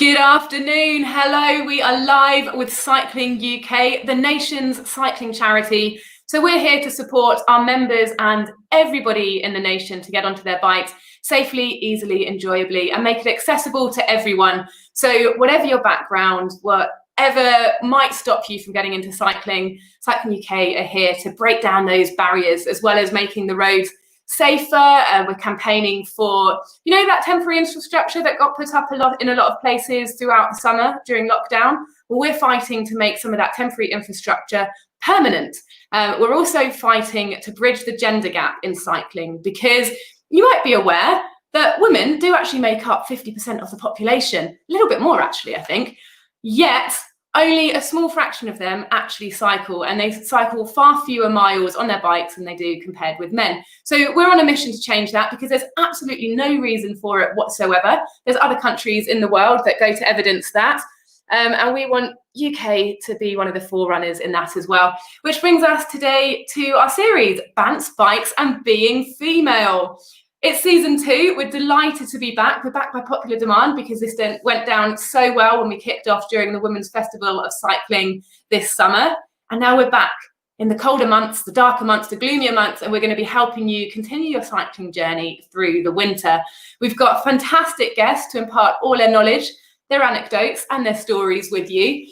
Good afternoon. Hello. We are live with Cycling UK, the nation's cycling charity. So we're here to support our members and everybody in the nation to get onto their bikes safely, easily, enjoyably, and make it accessible to everyone. So whatever your background, whatever might stop you from getting into cycling, Cycling UK are here to break down those barriers, as well as making the roads safer. We're campaigning for, that temporary infrastructure that got put up in a lot of places throughout the summer during lockdown. Well, we're fighting to make some of that temporary infrastructure permanent. We're also fighting to bridge the gender gap in cycling, because you might be aware that women do actually make up 50% of the population, a little bit more actually, I think, yet only a small fraction of them actually cycle, and they cycle far fewer miles on their bikes than they do compared with men. So we're on a mission to change that, because there's absolutely no reason for it whatsoever. There's other countries in the world that go to evidence that. And we want UK to be one of the forerunners in that as well. Which brings us today to our series, Bants, Bikes and Being Female. It's season 2. We're delighted to be back. We're back by popular demand, because this went down so well when we kicked off during the Women's Festival of Cycling this summer. And now we're back in the colder months, the darker months, the gloomier months, and we're going to be helping you continue your cycling journey through the winter. We've got fantastic guests to impart all their knowledge, their anecdotes and their stories with you.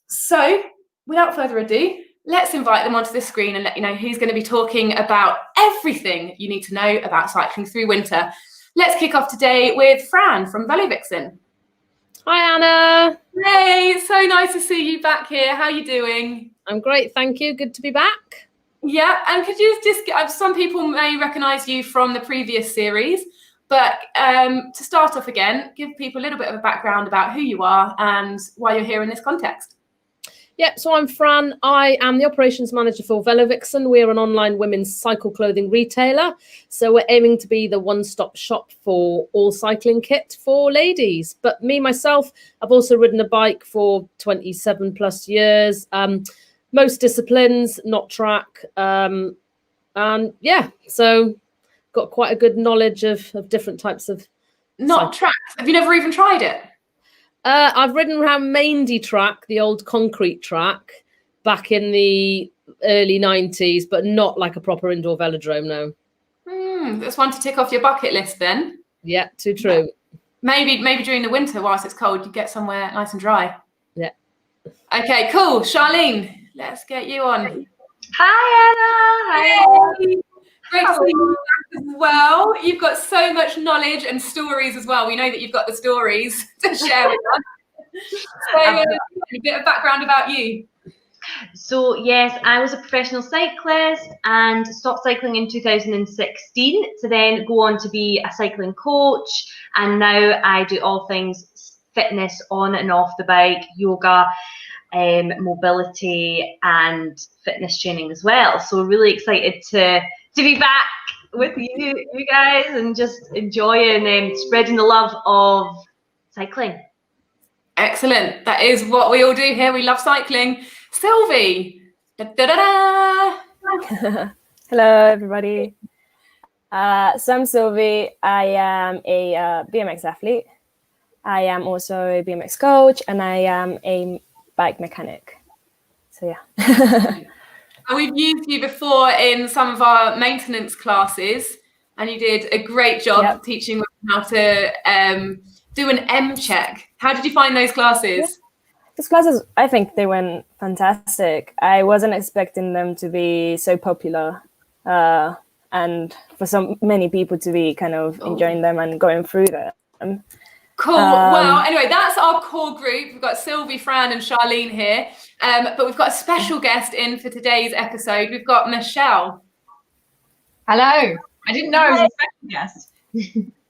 So without further ado, let's invite them onto the screen and let you know who's going to be talking about everything you need to know about cycling through winter. Let's kick off today with Fran from VeloVixen. Hi, Anna. Hey, so nice to see you back here. How are you doing? I'm great, thank you. Good to be back. Yeah, and could you just, some people may recognise you from the previous series, but to start off again, give people a little bit of a background about who you are and why you're here in this context. Yep, so I'm Fran. I am the operations manager for VeloVixen. We're an online women's cycle clothing retailer. So we're aiming to be the one-stop shop for all cycling kit for ladies. But me, myself, I've also ridden a bike for 27 plus years. Most disciplines, not track. And yeah, so got quite a good knowledge of different types of... Not track? Have you never even tried it? I've ridden around Maindy track, the old concrete track, back in the early 90s, but not like a proper indoor velodrome, no. That's one to tick off your bucket list then. Yeah, too true. Maybe during the winter, whilst it's cold, you get somewhere nice and dry. Yeah. Okay, cool. Charline, let's get you on. Hi, Anna. Hey. Great to see you back as well. You've got so much knowledge and stories as well. We know that you've got the stories to share with us. So a bit of background about you. So yes, I was a professional cyclist and stopped cycling in 2016 to then go on to be a cycling coach. And now I do all things fitness on and off the bike, yoga, mobility and fitness training as well. So really excited to be back with you guys and just enjoying spreading the love of cycling. Excellent. That is what we all do here. We love cycling. Sylvie. Da, da, da, da. Hello, everybody. So I'm Sylvie. I am a BMX athlete. I am also a BMX coach, and I am a bike mechanic. So yeah. And we've used you before in some of our maintenance classes, and you did a great job teaching how to do an M check. How did you find those classes? Yeah. Those classes, I think they went fantastic. I wasn't expecting them to be so popular, and for so many people to be kind of enjoying them and going through them. Cool. Well, anyway, that's our core group. We've got Sylvie, Fran and Charline here. But we've got a special guest in for today's episode. We've got Michelle. Hello. I didn't know I was a special guest.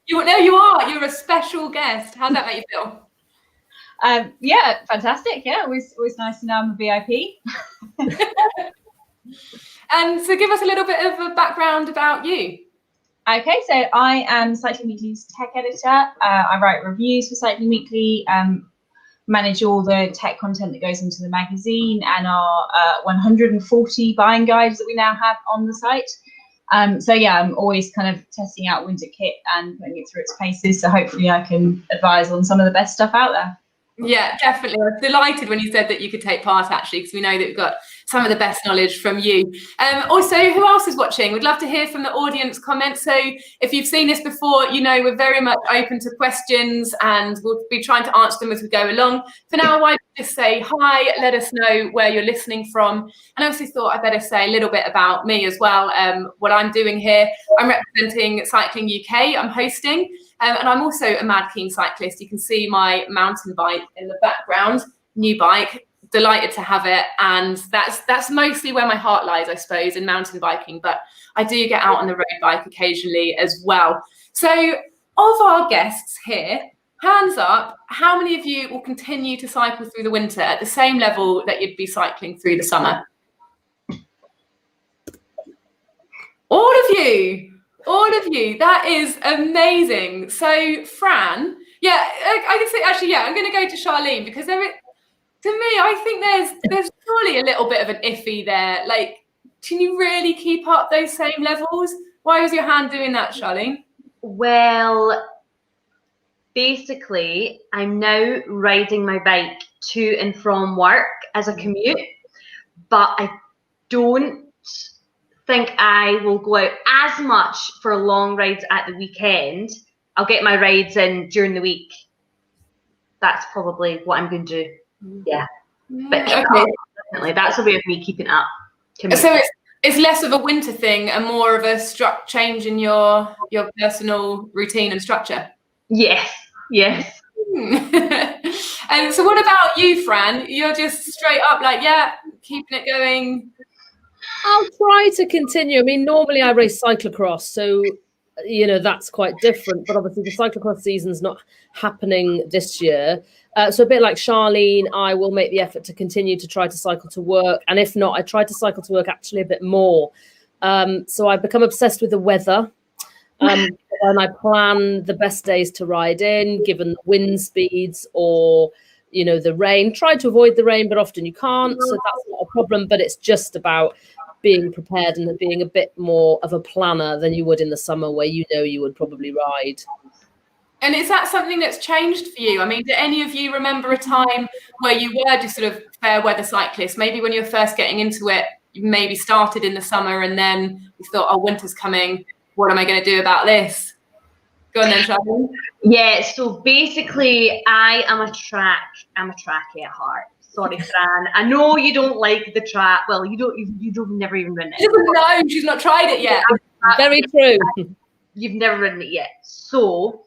You are. You're a special guest. How's that make you feel? Yeah, fantastic. Yeah, always nice to know I'm a VIP. And so give us a little bit of a background about you. Okay, so I am Cycling Weekly's tech editor. I write reviews for Cycling Weekly, manage all the tech content that goes into the magazine and our 140 buying guides that we now have on the site. So yeah, I'm always kind of testing out winter kit and putting it through its paces. So hopefully I can advise on some of the best stuff out there. Yeah, definitely. I was delighted when you said that you could take part, actually, because we know that we've got some of the best knowledge from you. Also, who else is watching? We'd love to hear from the audience comments. So if you've seen this before, you know we're very much open to questions and we'll be trying to answer them as we go along. For now, why don't you just say hi, let us know where you're listening from. And I also thought I'd better say a little bit about me as well, what I'm doing here. I'm representing Cycling UK, I'm hosting. And I'm also a mad keen cyclist. You can see my mountain bike in the background, new bike, delighted to have it. And that's mostly where my heart lies, I suppose, in mountain biking. But I do get out on the road bike occasionally as well. So of our guests here, hands up, how many of you will continue to cycle through the winter at the same level that you'd be cycling through the summer? All of you. All of you, that is amazing. So Fran, yeah, I can say actually, yeah, I'm going to go to Charline because to me, I think there's surely a little bit of an iffy there. Like, can you really keep up those same levels? Why was your hand doing that, Charline? Well, basically, I'm now riding my bike to and from work as a commute, but I don't think I will go out as much for long rides at the weekend. I'll get my rides in during the week. That's probably what I'm going to do. Yeah. But Okay. Definitely, that's a way of me keeping up. So it's less of a winter thing and more of a change in your personal routine and structure. Yes. And so what about you, Fran? You're just straight up like, yeah, keeping it going. I'll try to continue. I mean, normally I race cyclocross, so that's quite different. But obviously, the cyclocross season's not happening this year. So a bit like Charline, I will make the effort to continue to try to cycle to work. And if not, I try to cycle to work actually a bit more. So I've become obsessed with the weather. And I plan the best days to ride in, given the wind speeds or, the rain. Try to avoid the rain, but often you can't. So that's not a problem. But it's just about being prepared and being a bit more of a planner than you would in the summer where you would probably ride. And is that something that's changed for you? I mean, do any of you remember a time where you were just sort of fair weather cyclists? Maybe when you were first getting into it, you maybe started in the summer and then you thought, oh, winter's coming. What am I going to do about this? Go on then, Charline. Yeah, so basically I am a trackie at heart. Sorry, Fran. I know you don't like the track. Well, you've never even ridden it. She doesn't know. She's not tried it yet. Very true. You've never ridden it yet. So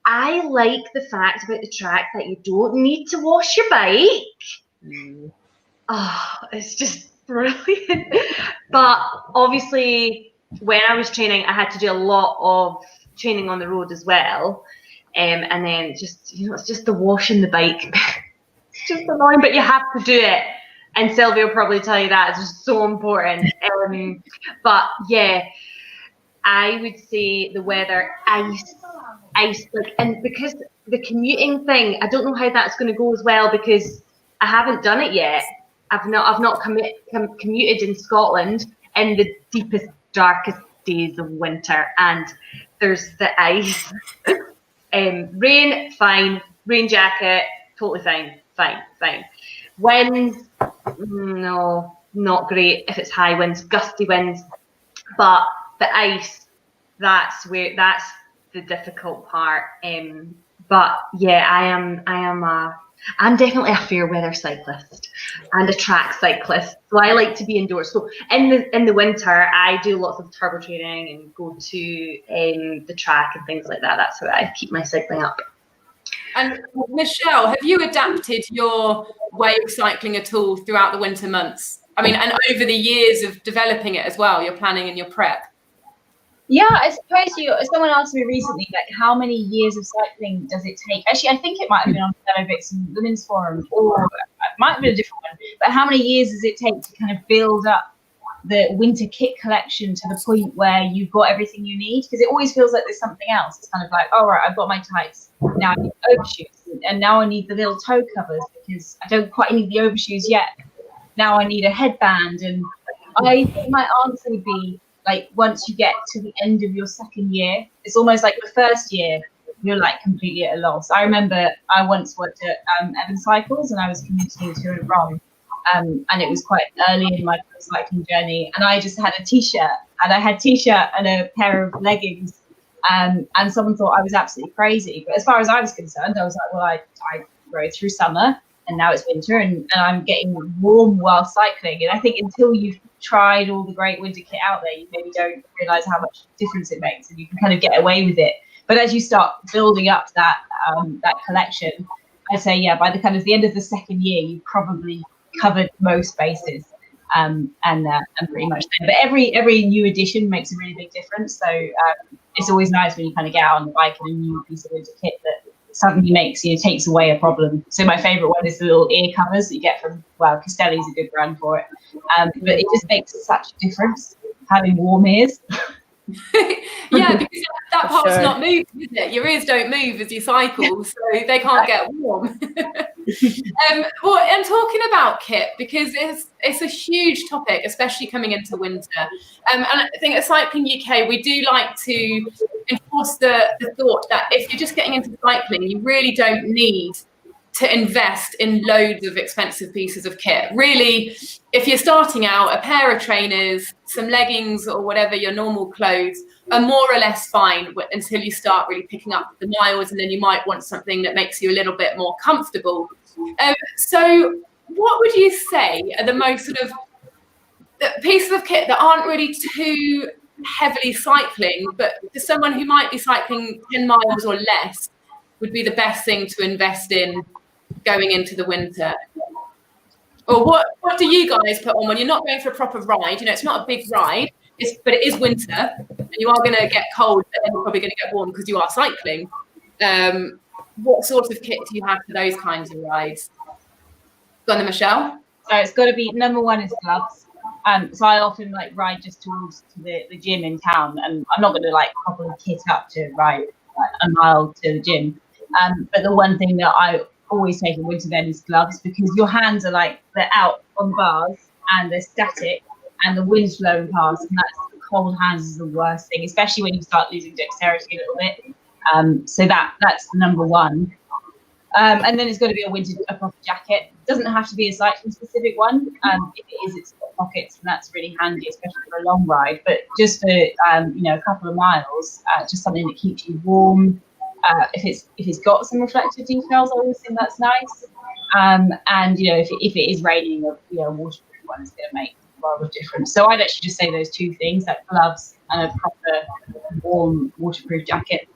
I like the fact about the track that you don't need to wash your bike. Oh, it's just brilliant. But obviously, when I was training, I had to do a lot of training on the road as well. And then just, it's just the washing the bike. It's just annoying, but you have to do it. And Sylvia will probably tell you that. It's just so important. But yeah, I would say the weather, ice, like, and because the commuting thing, I don't know how that's going to go as well because I haven't done it yet. I've not commuted in Scotland in the deepest, darkest days of winter, and there's the ice. Rain, fine. Rain jacket, totally fine. Winds, no, not great if it's high winds, gusty winds. But the ice, that's the difficult part. But yeah, I'm definitely a fair weather cyclist and a track cyclist. So I like to be indoors. So in the winter, I do lots of turbo training and go to the track and things like that. That's how I keep my cycling up. And Michelle, have you adapted your way of cycling at all throughout the winter months? I mean, and over the years of developing it as well, your planning and your prep. Yeah, I suppose someone asked me recently, like, how many years of cycling does it take? Actually, I think it might have been on VeloVixen Women's Forum, or it might have been a different one. But how many years does it take to kind of build up the winter kit collection to the point where you've got everything you need? Because it always feels like there's something else. It's kind of like, oh, right, I've got my tights. Now I need overshoes. And now I need the little toe covers because I don't quite need the overshoes yet. Now I need a headband. And I think my answer would be, like once you get to the end of your second year, it's almost like the first year you're like completely at a loss. I remember I once worked at Evan Cycles, and I was commuting to and from, and it was quite early in my cycling journey, and I just had a t-shirt, and I had t-shirt and a pair of leggings, and someone thought I was absolutely crazy. But as far as I was concerned, I was like, well, I rode through summer, and now it's winter, and I'm getting warm while cycling. And I think until you've tried all the great winter kit out there, you maybe don't realise how much difference it makes, and you can kind of get away with it. But as you start building up that collection, I'd say, yeah, by the kind of the end of the second year, you've probably covered most bases, and pretty much there. But every new edition makes a really big difference. So it's always nice when you kind of get out on the bike and a new piece of winter kit that suddenly takes away a problem. So my favourite one is the little ear covers that you get from, well, Castelli's a good brand for it. But it just makes such a difference having warm ears. Yeah, because that part's not moving, is it? Your ears don't move as you cycle, so they can't get warm. Well, and talking about kit, because it's a huge topic, especially coming into winter. And I think at Cycling UK, we do like to enforce the thought that if you're just getting into cycling, you really don't need to invest in loads of expensive pieces of kit. Really, if you're starting out, a pair of trainers, some leggings or whatever, your normal clothes are more or less fine until you start really picking up the miles, and then you might want something that makes you a little bit more comfortable. So what would you say are the most sort of pieces of kit that aren't really too heavily cycling, but for someone who might be cycling 10 miles or less would be the best thing to invest in going into the winter? Or what do you guys put on when you're not going for a proper ride? You know, it's not a big ride, but it is winter, and you are going to get cold, and then you're probably going to get warm because you are cycling. What sort of kit do you have for those kinds of rides? Go on then, Michelle. So it's got to be, number one is gloves. So I often like ride just towards the gym in town, and I'm not going to like properly kit up to ride like a mile to the gym. But the one thing that I always take in winter then is gloves, because your hands are like, they're out on bars and they're static and the wind's blowing past, and that's, cold hands is the worst thing, especially when you start losing dexterity a little bit. So that's number one. And then it's got to be a proper jacket. It doesn't have to be a cycling specific one. If it is, it's got pockets, and that's really handy, especially for a long ride. But just for a couple of miles, just something that keeps you warm. If it's got some reflective details, I always think that's nice. And if it is raining, a waterproof one is going to make a lot of difference. So I'd actually just say those two things, like gloves and a proper warm waterproof jacket.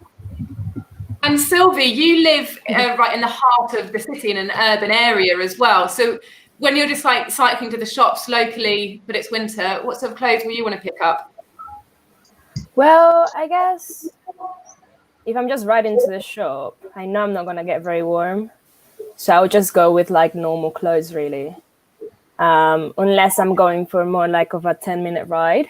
And Sylvie, you live right in the heart of the city in an urban area as well. So when you're just like cycling to the shops locally, but it's winter, what sort of clothes will you want to pick up? Well, I guess if I'm just riding to the shop, I know I'm not going to get very warm. So I'll just go with like normal clothes, really. Unless I'm going for more like of a 10-minute ride,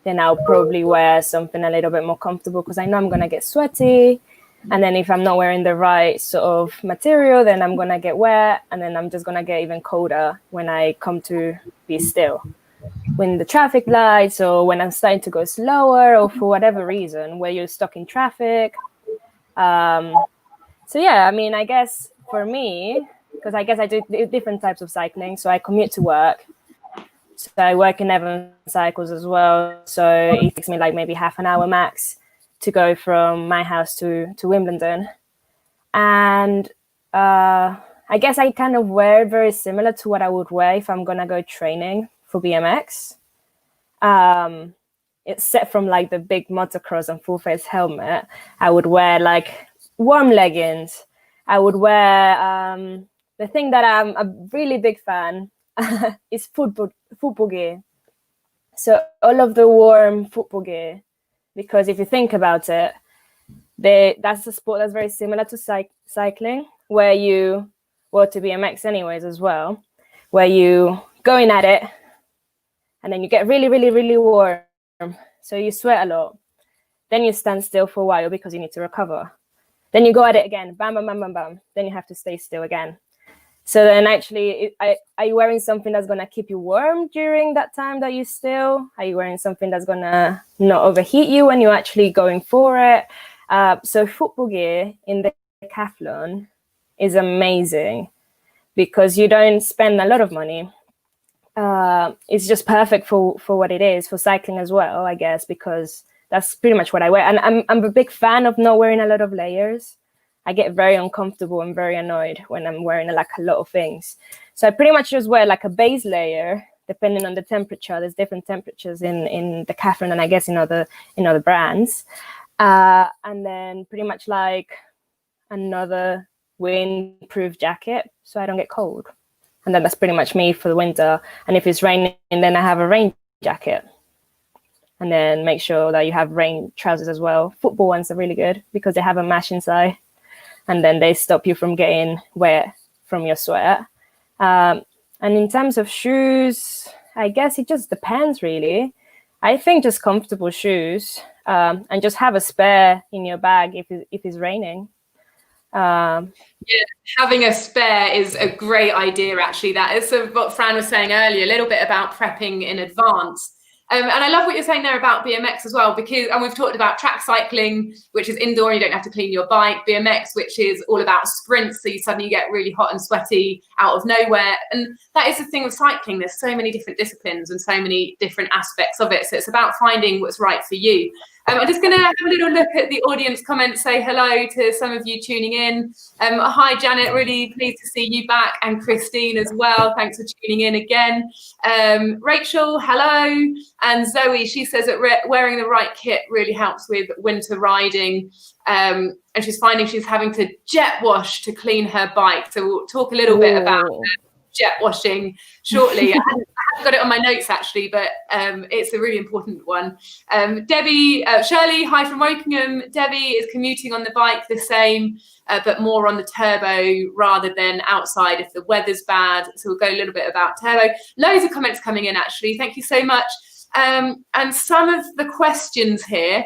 then I'll probably wear something a little bit more comfortable, because I know I'm going to get sweaty. And then if I'm not wearing the right sort of material, then I'm going to get wet. And then I'm just going to get even colder when I come to be still. When the traffic lights, or when I'm starting to go slower, or for whatever reason, where you're stuck in traffic. So yeah, I mean, I guess for me, because I guess I do different types of cycling. So I commute to work. So I work in Evan Cycles as well. So it takes me like maybe half an hour max to go from my house to Wimbledon. And I guess I kind of wear very similar to what I would wear if I'm going to go training for BMX. It's set from like the big motocross and full face helmet. I would wear like warm leggings. I would wear the thing that I'm a really big fan is football gear. So all of the warm football gear. Because if you think about it, that's a sport that's very similar to cycling, where to BMX anyways as well, where you going at it, and then you get really, really, really warm. So you sweat a lot. Then you stand still for a while because you need to recover. Then you go at it again, bam, bam, bam, bam, bam. Then you have to stay still again. So then actually, are you wearing something that's going to keep you warm during that time that you still? Are you wearing something that's going to not overheat you when you're actually going for it? So football gear in the decathlon is amazing because you don't spend a lot of money. It's just perfect for what it is, for cycling as well, I guess, because that's pretty much what I wear. And I'm a big fan of not wearing a lot of layers. I get very uncomfortable and very annoyed when I'm wearing like a lot of things. So I pretty much just wear like a base layer, depending on the temperature. There's different temperatures in Decathlon and I guess in other brands. And then pretty much like another windproof jacket so I don't get cold. And then that's pretty much me for the winter. And if it's raining, then I have a rain jacket. And then make sure that you have rain trousers as well. Football ones are really good because they have a mesh inside. And then they stop you from getting wet from your sweat. And in terms of shoes, I guess it just depends, really. I think just comfortable shoes and just have a spare in your bag if it's raining. Yeah, having a spare is a great idea, actually. That is what Fran was saying earlier, a little bit about prepping in advance. And I love what you're saying there about BMX as well, because, and we've talked about track cycling, which is indoor, you don't have to clean your bike, BMX, which is all about sprints, so you suddenly get really hot and sweaty out of nowhere. And that is the thing with cycling, there's so many different disciplines and so many different aspects of it, so it's about finding what's right for you. I'm just going to have a little look at the audience comments, say hello to some of you tuning in. Hi, Janet, really pleased to see you back, and Christine as well. Thanks for tuning in again. Rachel, hello. And Zoe, she says that wearing the right kit really helps with winter riding. And she's finding she's having to jet wash to clean her bike. So we'll talk a little bit about jet washing shortly. I haven't got it on my notes actually, but it's a really important one. Debbie, Shirley, hi from Wokingham. Debbie is commuting on the bike the same, but more on the turbo rather than outside if the weather's bad. So we'll go a little bit about turbo. Loads of comments coming in actually. Thank you so much. And some of the questions here,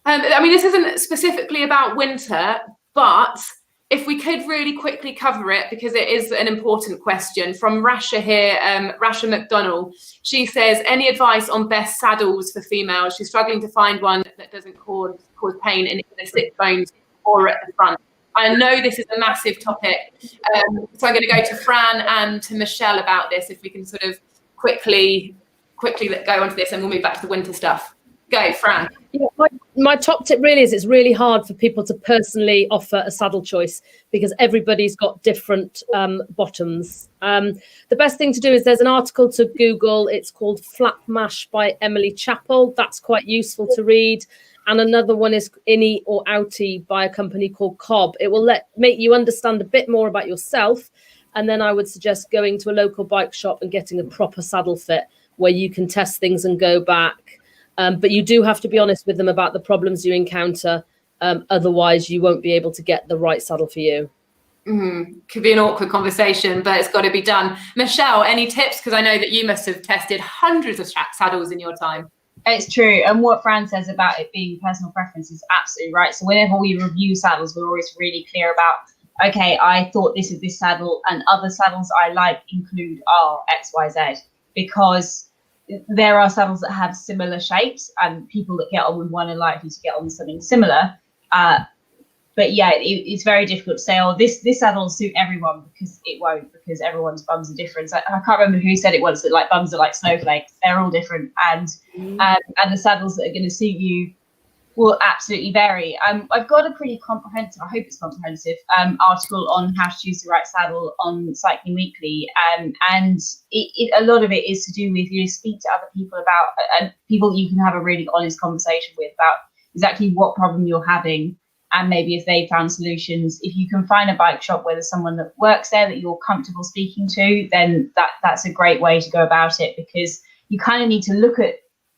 I mean, this isn't specifically about winter, but if we could really quickly cover it, because it is an important question from Rasha here, Rasha McDonnell. She says, any advice on best saddles for females? She's struggling to find one that doesn't cause pain in the sit bones or at the front. I know this is a massive topic, so I'm going to go to Fran and to Michelle about this, if we can sort of quickly go onto this, and we'll move back to the winter stuff. Go, Fran. Yeah, my top tip really is it's really hard for people to personally offer a saddle choice because everybody's got different bottoms. The best thing to do is there's an article to Google. It's called Flap Mash by Emily Chappell. That's quite useful to read. And another one is Innie or Outie by a company called Cobb. It will make you understand a bit more about yourself. And then I would suggest going to a local bike shop and getting a proper saddle fit where you can test things and go back. But you do have to be honest with them about the problems you encounter. Otherwise, you won't be able to get the right saddle for you. Could be an awkward conversation, but it's got to be done. Michelle, any tips? Because I know that you must have tested hundreds of saddles in your time. It's true. And what Fran says about it being personal preference is absolutely right. So whenever we review saddles, we're always really clear about, okay, I thought this is this saddle and other saddles I like include R, X, Y, Z, because there are saddles that have similar shapes and people that get on with one are likely to get on with something similar. But yeah, it's very difficult to say, oh, this saddle will suit everyone, because it won't, because everyone's bums are different. I can't remember who said it once, that like bums are like snowflakes. They're all different. And the saddles that are going to suit you will absolutely vary. I've got a pretty comprehensive, I hope it's comprehensive, article on how to choose the right saddle on Cycling Weekly. And a lot of it is to do with, you know, speak to other people about, and people you can have a really honest conversation with about exactly what problem you're having. And maybe if they found solutions, if you can find a bike shop where there's someone that works there that you're comfortable speaking to, then that's a great way to go about it, because you kind of need to look at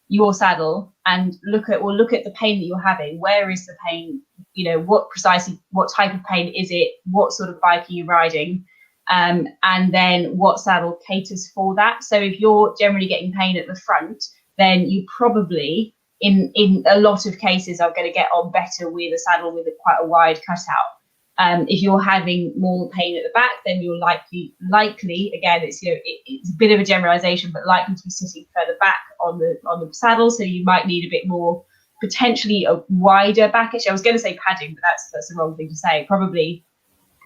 your saddle and look at the pain that you're having. Where is the pain? You know, what type of pain is it? What sort of bike are you riding? And then what saddle caters for that? So if you're generally getting pain at the front, then you probably, in a lot of cases, are going to get on better with a saddle with quite a wide cutout. If you're having more pain at the back, then you're likely, again, it's it's a bit of a generalization, but likely to be sitting further back on the saddle. So you might need a bit more, potentially a wider back issue. I was going to say padding, but that's the wrong thing to say. Probably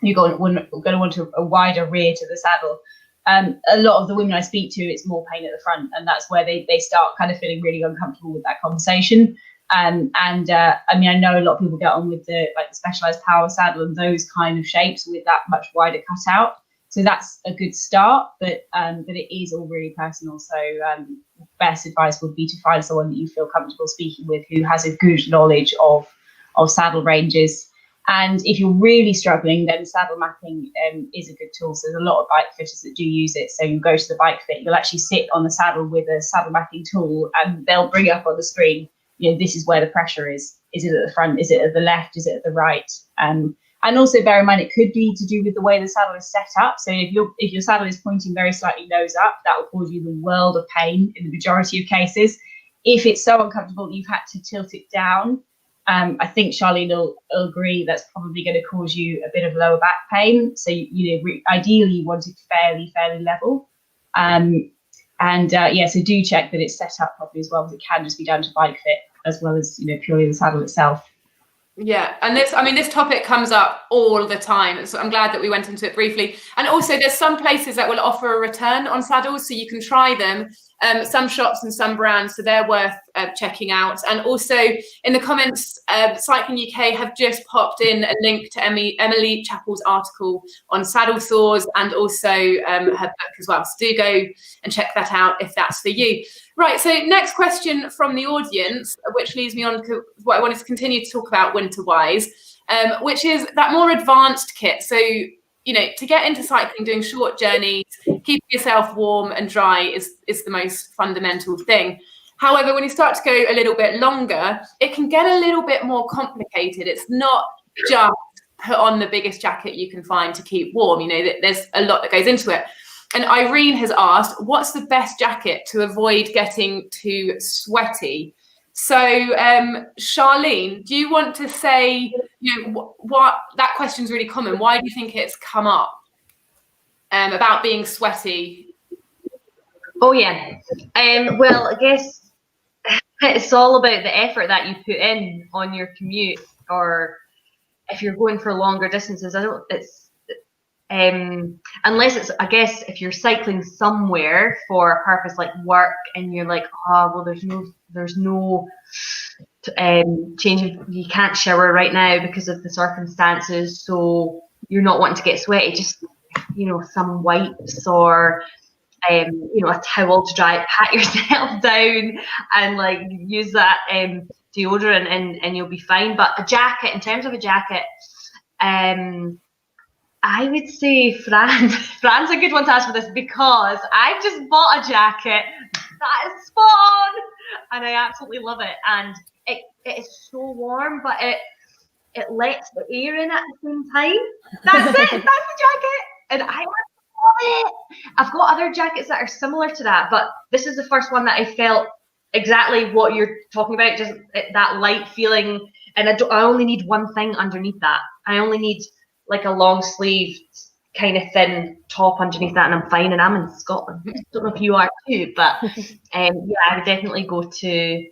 you're going to want a wider rear to the saddle. A lot of the women I speak to, it's more pain at the front, and that's where they start kind of feeling really uncomfortable with that conversation. I mean, I know a lot of people get on with the specialized power saddle and those kind of shapes with that much wider cutout. So that's a good start, but it is all really personal. So best advice would be to find someone that you feel comfortable speaking with who has a good knowledge of saddle ranges. And if you're really struggling, then saddle mapping is a good tool. So there's a lot of bike fitters that do use it. So you go to the bike fit, you'll actually sit on the saddle with a saddle mapping tool, and they'll bring up on the screen, this is where the pressure is. Is it at the front? Is it at the left? Is it at the right? And also bear in mind, it could be to do with the way the saddle is set up. So if your saddle is pointing very slightly nose up, that will cause you the world of pain in the majority of cases. If it's so uncomfortable that you've had to tilt it down, I think Charline will agree that's probably going to cause you a bit of lower back pain. So ideally you want it fairly level. So do check that it's set up properly as well, because it can just be down to bike fit as well as purely the saddle itself. Yeah, and this topic comes up all the time, so I'm glad that we went into it briefly. And also there's some places that will offer a return on saddles, so you can try them. Some shops and some brands, so they're worth checking out. And also in the comments, Cycling UK have just popped in a link to Emily Chappell's article on saddle sores, and also her book as well. So do go and check that out if that's for you. Right, so next question from the audience, which leads me on to what I wanted to continue to talk about winter-wise, which is that more advanced kit. So, to get into cycling, doing short journeys, keeping yourself warm and dry is the most fundamental thing. However, when you start to go a little bit longer, it can get a little bit more complicated. It's not just put on the biggest jacket you can find to keep warm. There's a lot that goes into it. And Irene has asked, what's the best jacket to avoid getting too sweaty? So, Charline, do you want to say, what that question's really common? Why do you think it's come up about being sweaty? Oh, yeah. Well, I guess it's all about the effort that you put in on your commute, or if you're going for longer distances. Unless it's, I guess, if you're cycling somewhere for a purpose like work, and you're like, there's no change you can't shower right now because of the circumstances, so you're not wanting to get sweaty, just some wipes or a towel to dry, pat yourself down and use that deodorant, and you'll be fine. But a jacket, in terms of a jacket, I would say Fran's a good one to ask for this, because I've just bought a jacket that is spot on and I absolutely love it. And it is so warm, but it lets the air in at the same time. That's it. That's the jacket. And I love it. I've got other jackets that are similar to that, but this is the first one that I felt exactly what you're talking about, just that light feeling. And I only need one thing underneath that. I only need a long sleeve kind of thin top underneath that, and I'm fine. And I'm in Scotland. I don't know if you are too, but I would definitely go to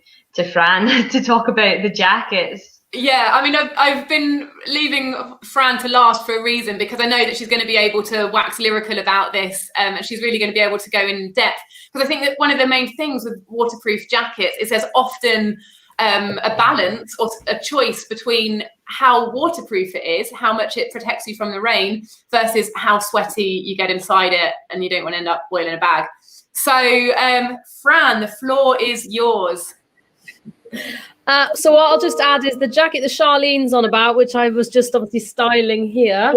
Fran to talk about the jackets. Yeah, I've been leaving Fran to last for a reason, because I know that she's going to be able to wax lyrical about this, and she's really going to be able to go in depth. Because I think that one of the main things with waterproof jackets is there's often a balance or a choice between how waterproof it is, how much it protects you from the rain, versus how sweaty you get inside it and you don't want to end up boiling a bag. So, Fran, the floor is yours. So what I'll just add is the jacket that Charlene's on about, which I was just obviously styling here,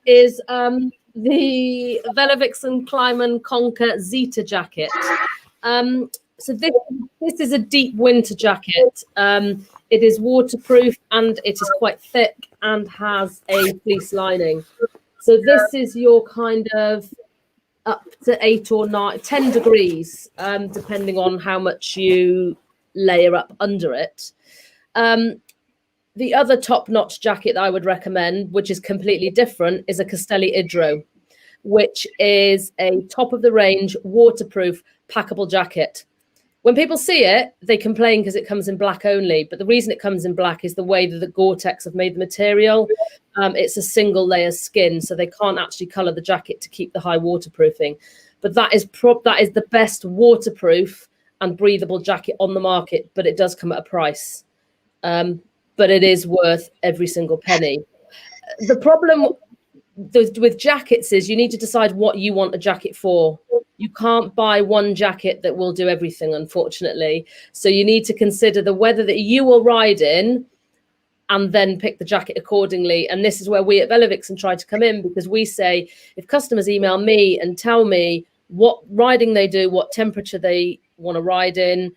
is the VeloVixen Climb & Conquer Zeta jacket. So this is a deep winter jacket. It is waterproof, and it is quite thick and has a fleece lining. So this is your kind of up to 8 or 9, 10 degrees, depending on how much you layer up under it. The other top-notch jacket that I would recommend, which is completely different, is a Castelli Idro, which is a top-of-the-range, waterproof, packable jacket. When people see it, they complain because it comes in black only. But the reason it comes in black is the way that the Gore-Tex have made the material. It's a single layer skin, so they can't actually colour the jacket to keep the high waterproofing. But that is the best waterproof and breathable jacket on the market, but it does come at a price. But it is worth every single penny. The problem with jackets is you need to decide what you want a jacket for. You can't buy one jacket that will do everything, unfortunately. So you need to consider the weather that you will ride in and then pick the jacket accordingly. And this is where we at VeloVixen try to come in, because we say, if customers email me and tell me what riding they do, what temperature they want to ride in,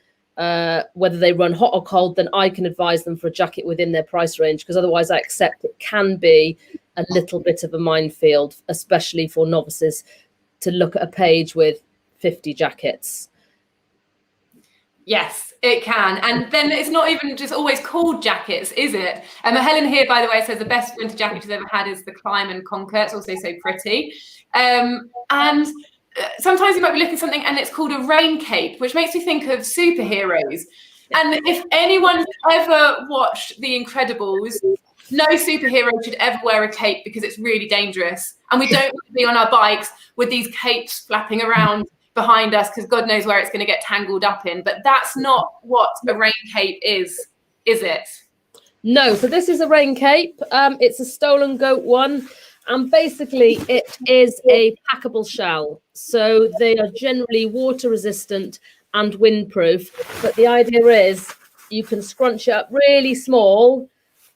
whether they run hot or cold, then I can advise them for a jacket within their price range, because otherwise I accept it can be a little bit of a minefield, especially for novices, to look at a page with 50 jackets. Yes, it can. And then it's not even just always called jackets, is it? Helen here, by the way, says the best winter jacket she's ever had is the Climb and Conquer. It's also so pretty. And sometimes you might be looking at something and it's called a rain cape, which makes me think of superheroes. And if anyone's ever watched The Incredibles, no superhero should ever wear a cape because it's really dangerous. And we don't want to be on our bikes with these capes flapping around behind us because God knows where it's going to get tangled up in. But that's not what a rain cape is it? No, so this is a rain cape. It's a Stolen Goat one. And basically it is a packable shell. So they are generally water resistant and windproof. But the idea is you can scrunch it up really small,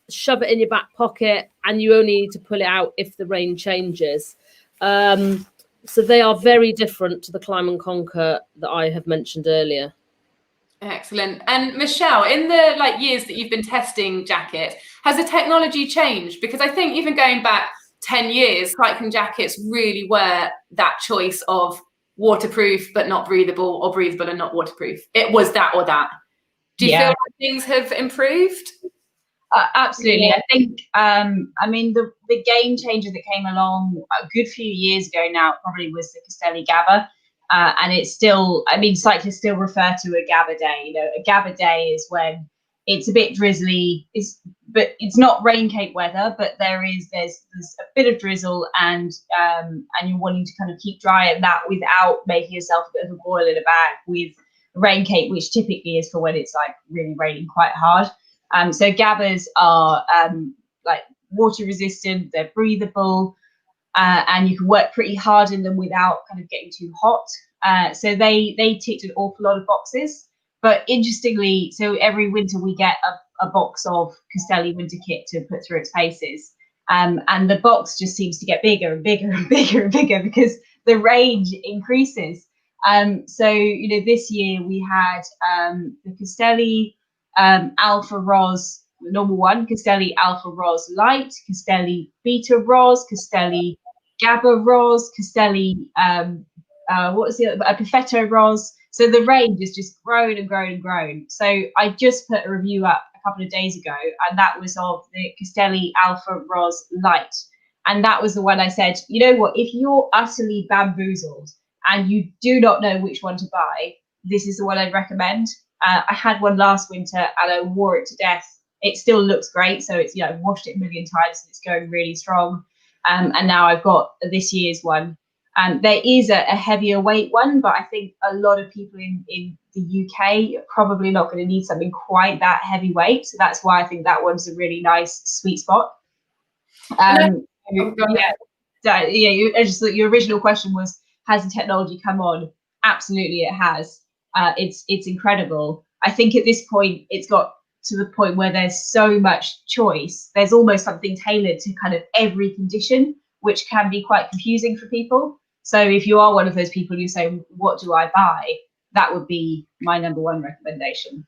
shove it in your back pocket, and you only need to pull it out if the rain changes. So they are very different to the Climb and Conquer that I have mentioned earlier. Excellent. And Michelle, in the years that you've been testing jackets, has the technology changed? Because I think even going back 10 years, cycling jackets really were that choice of waterproof but not breathable, or breathable and not waterproof. It was that or that. Do you feel like things have improved? Absolutely. I think, the game changer that came along a good few years ago now probably was the Castelli Gabba. And it's still, cyclists still refer to a Gabba day. A Gabba day is when it's a bit drizzly, but it's not rain cape weather, but there's a bit of drizzle, and you're wanting to kind of keep dry and that without making yourself a bit of a boil in a bag with rain cape, which typically is for when it's really raining quite hard. So Gabbas are water resistant, they're breathable, and you can work pretty hard in them without kind of getting too hot. So they ticked an awful lot of boxes. But interestingly, so every winter we get a box of Castelli winter kit to put through its paces. And the box just seems to get bigger and bigger and bigger and bigger because the range increases. So, this year we had the Castelli Alpha Ros, the normal one, Castelli Alpha Ros Light, Castelli Beta Ros, Castelli Gabba Ros, Castelli, Perfetto Ros. So the range has just grown and grown and grown. So I just put a review up a couple of days ago, and that was of the Castelli Alpha Ros Light. And that was the one I said, you know what, if you're utterly bamboozled and you do not know which one to buy, this is the one I'd recommend. I had one last winter and I wore it to death. It still looks great. So it's, I've washed it a million times and it's going really strong. And now I've got this year's one. There is a heavier weight one, but I think a lot of people in the UK are probably not going to need something quite that heavyweight. So that's why I think that one's a really nice sweet spot. Your original question was, has the technology come on? Absolutely, it has. It's incredible. I think at this point, it's got to the point where there's so much choice. There's almost something tailored to kind of every condition, which can be quite confusing for people. So if you are one of those people who say, what do I buy? That would be my number one recommendation.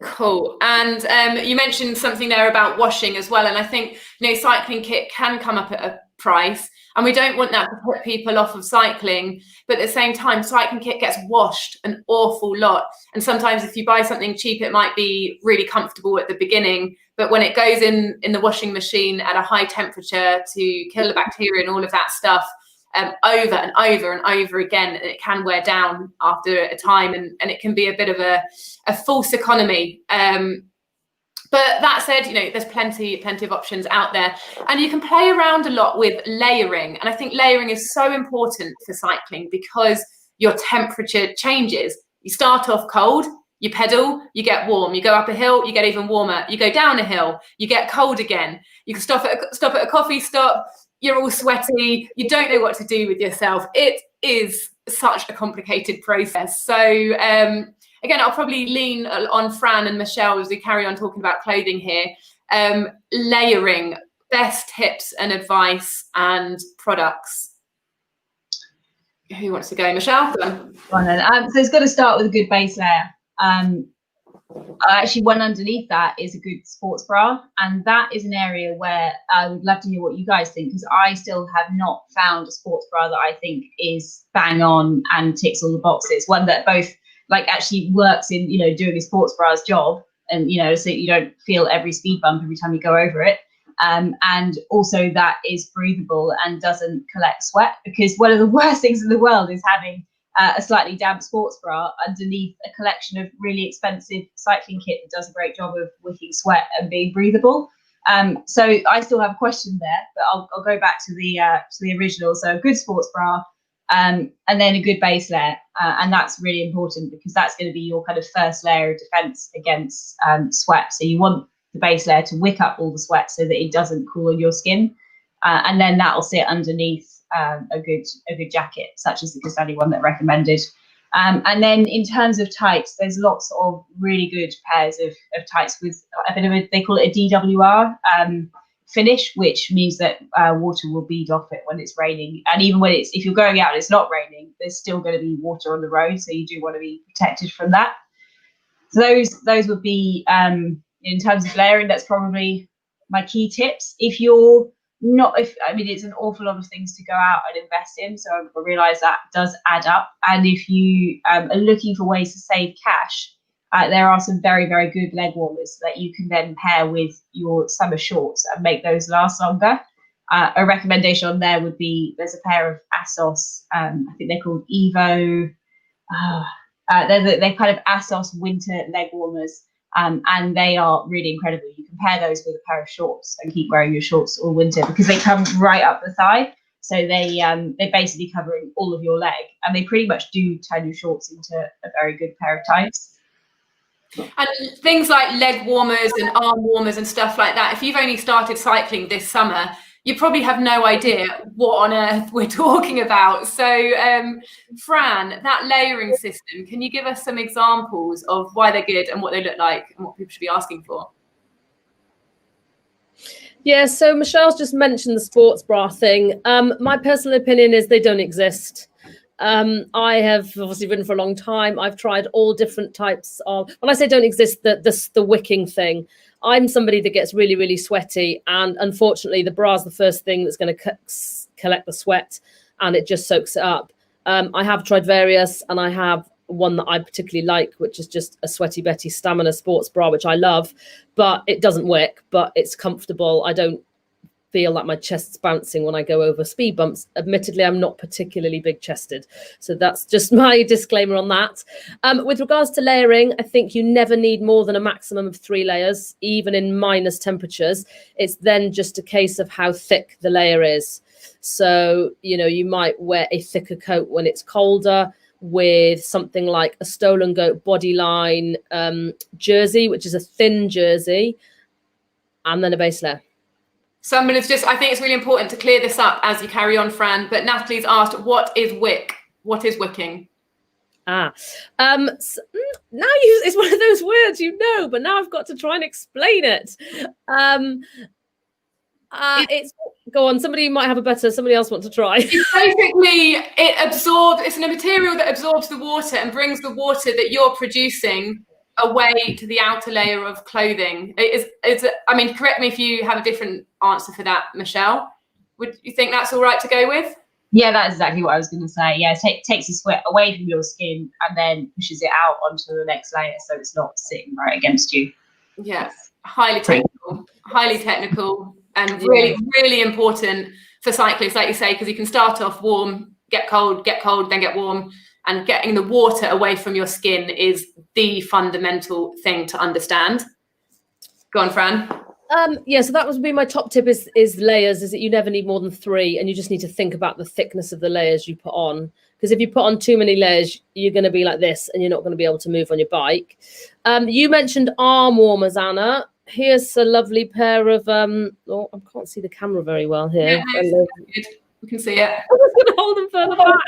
Cool. And you mentioned something there about washing as well. And I think, cycling kit can come up at a price, and we don't want that to put people off of cycling. But at the same time, cycling kit gets washed an awful lot, and sometimes if you buy something cheap, it might be really comfortable at the beginning, but when it goes in the washing machine at a high temperature to kill the bacteria and all of that stuff, over and over and over again, it can wear down after a time, and it can be a bit of a false economy. But that said, you know, there's plenty of options out there, and you can play around a lot with layering. And I think layering is so important for cycling because your temperature changes. You start off cold, you pedal, you get warm. You go up a hill, you get even warmer. You go down a hill, you get cold again. You can stop at a coffee stop, you're all sweaty, you don't know what to do with yourself. It is such a complicated process. So again, I'll probably lean on Fran and Michelle as we carry on talking about clothing here. Layering, best tips and advice and products. Who wants to go? Michelle? So it's got to start with a good base layer. Actually, one underneath that is a good sports bra, and that is an area where I would love to hear what you guys think, because I still have not found a sports bra that I think is bang on and ticks all the boxes. One that both like actually works in, you know, doing a sports bra's job, and you know, so you don't feel every speed bump every time you go over it, and also that is breathable and doesn't collect sweat, because one of the worst things in the world is having a slightly damp sports bra underneath a collection of really expensive cycling kit that does a great job of wicking sweat and being breathable. So I still have a question there, but I'll go back to the original. So a good sports bra, and then a good base layer, and that's really important because that's going to be your kind of first layer of defense against sweat. So you want the base layer to wick up all the sweat so that it doesn't cool on your skin, and then that will sit underneath a good jacket, such as the Castani one that recommended. And then in terms of tights, there's lots of really good pairs of tights with a bit of a, they call it a DWR finish, which means that water will bead off it when it's raining. And even when if you're going out and it's not raining, there's still going to be water on the road, so you do want to be protected from that. So those would be, in terms of layering, that's probably my key tips. If you're not, I mean, it's an awful lot of things to go out and invest in, so I realise that does add up. And if you are looking for ways to save cash, there are some very, very good leg warmers that you can then pair with your summer shorts and make those last longer. A recommendation on there would be, there's a pair of ASOS, I think they're called Evo, they're kind of ASOS winter leg warmers, and they are really incredible. You can pair those with a pair of shorts and keep wearing your shorts all winter because they come right up the thigh. So they're basically covering all of your leg, and they pretty much do turn your shorts into a very good pair of tights. And things like leg warmers and arm warmers and stuff like that, if you've only started cycling this summer, you probably have no idea what on earth we're talking about. So, Fran, that layering system, can you give us some examples of why they're good and what they look like and what people should be asking for? Yeah, so Michelle's just mentioned the sports bra thing. My personal opinion is they don't exist. I have obviously ridden for a long time. I've tried all different types of, when I say don't exist, the wicking thing. I'm somebody that gets really, really sweaty, and unfortunately the bra is the first thing that's going to collect the sweat, and it just soaks it up. I have tried various, and I have one that I particularly like, which is just a Sweaty Betty Stamina sports bra, which I love, but it doesn't wick, but it's comfortable. I don't feel like my chest's bouncing when I go over speed bumps. Admittedly, I'm not particularly big chested. So that's just my disclaimer on that. With regards to layering, I think you never need more than a maximum of 3 layers, even in minus temperatures. It's then just a case of how thick the layer is. So, you know, you might wear a thicker coat when it's colder with something like a Stolen Goat bodyline jersey, which is a thin jersey, and then a base layer. So I'm going to I think it's really important to clear this up as you carry on, Fran, but Natalie's asked, what is wick? What is wicking? So now it's one of those words, you know, but now I've got to try and explain it. It's, go on, somebody else want to try. It's basically, it's a material that absorbs the water and brings the water that you're producing away to the outer layer of clothing. I mean, correct me if you have a different answer for that, Michelle. Would you think that's all right to go with? Yeah, that's exactly what I was going to say. Yeah, takes the sweat away from your skin and then pushes it out onto the next layer, so it's not sitting right against you. Yeah, highly technical, and really, really important for cyclists, like you say, because you can start off warm, get cold, then get warm, and getting the water away from your skin is the fundamental thing to understand. Go on, Fran. Yeah, so that would be my top tip is layers, is that you never need more than 3, and you just need to think about the thickness of the layers you put on. Because if you put on too many layers, you're going to be like this and you're not going to be able to move on your bike. You mentioned arm warmers, Anna. Here's a lovely pair of, oh, I can't see the camera very well here. Yeah, no, we can see it. I was going to hold them further back.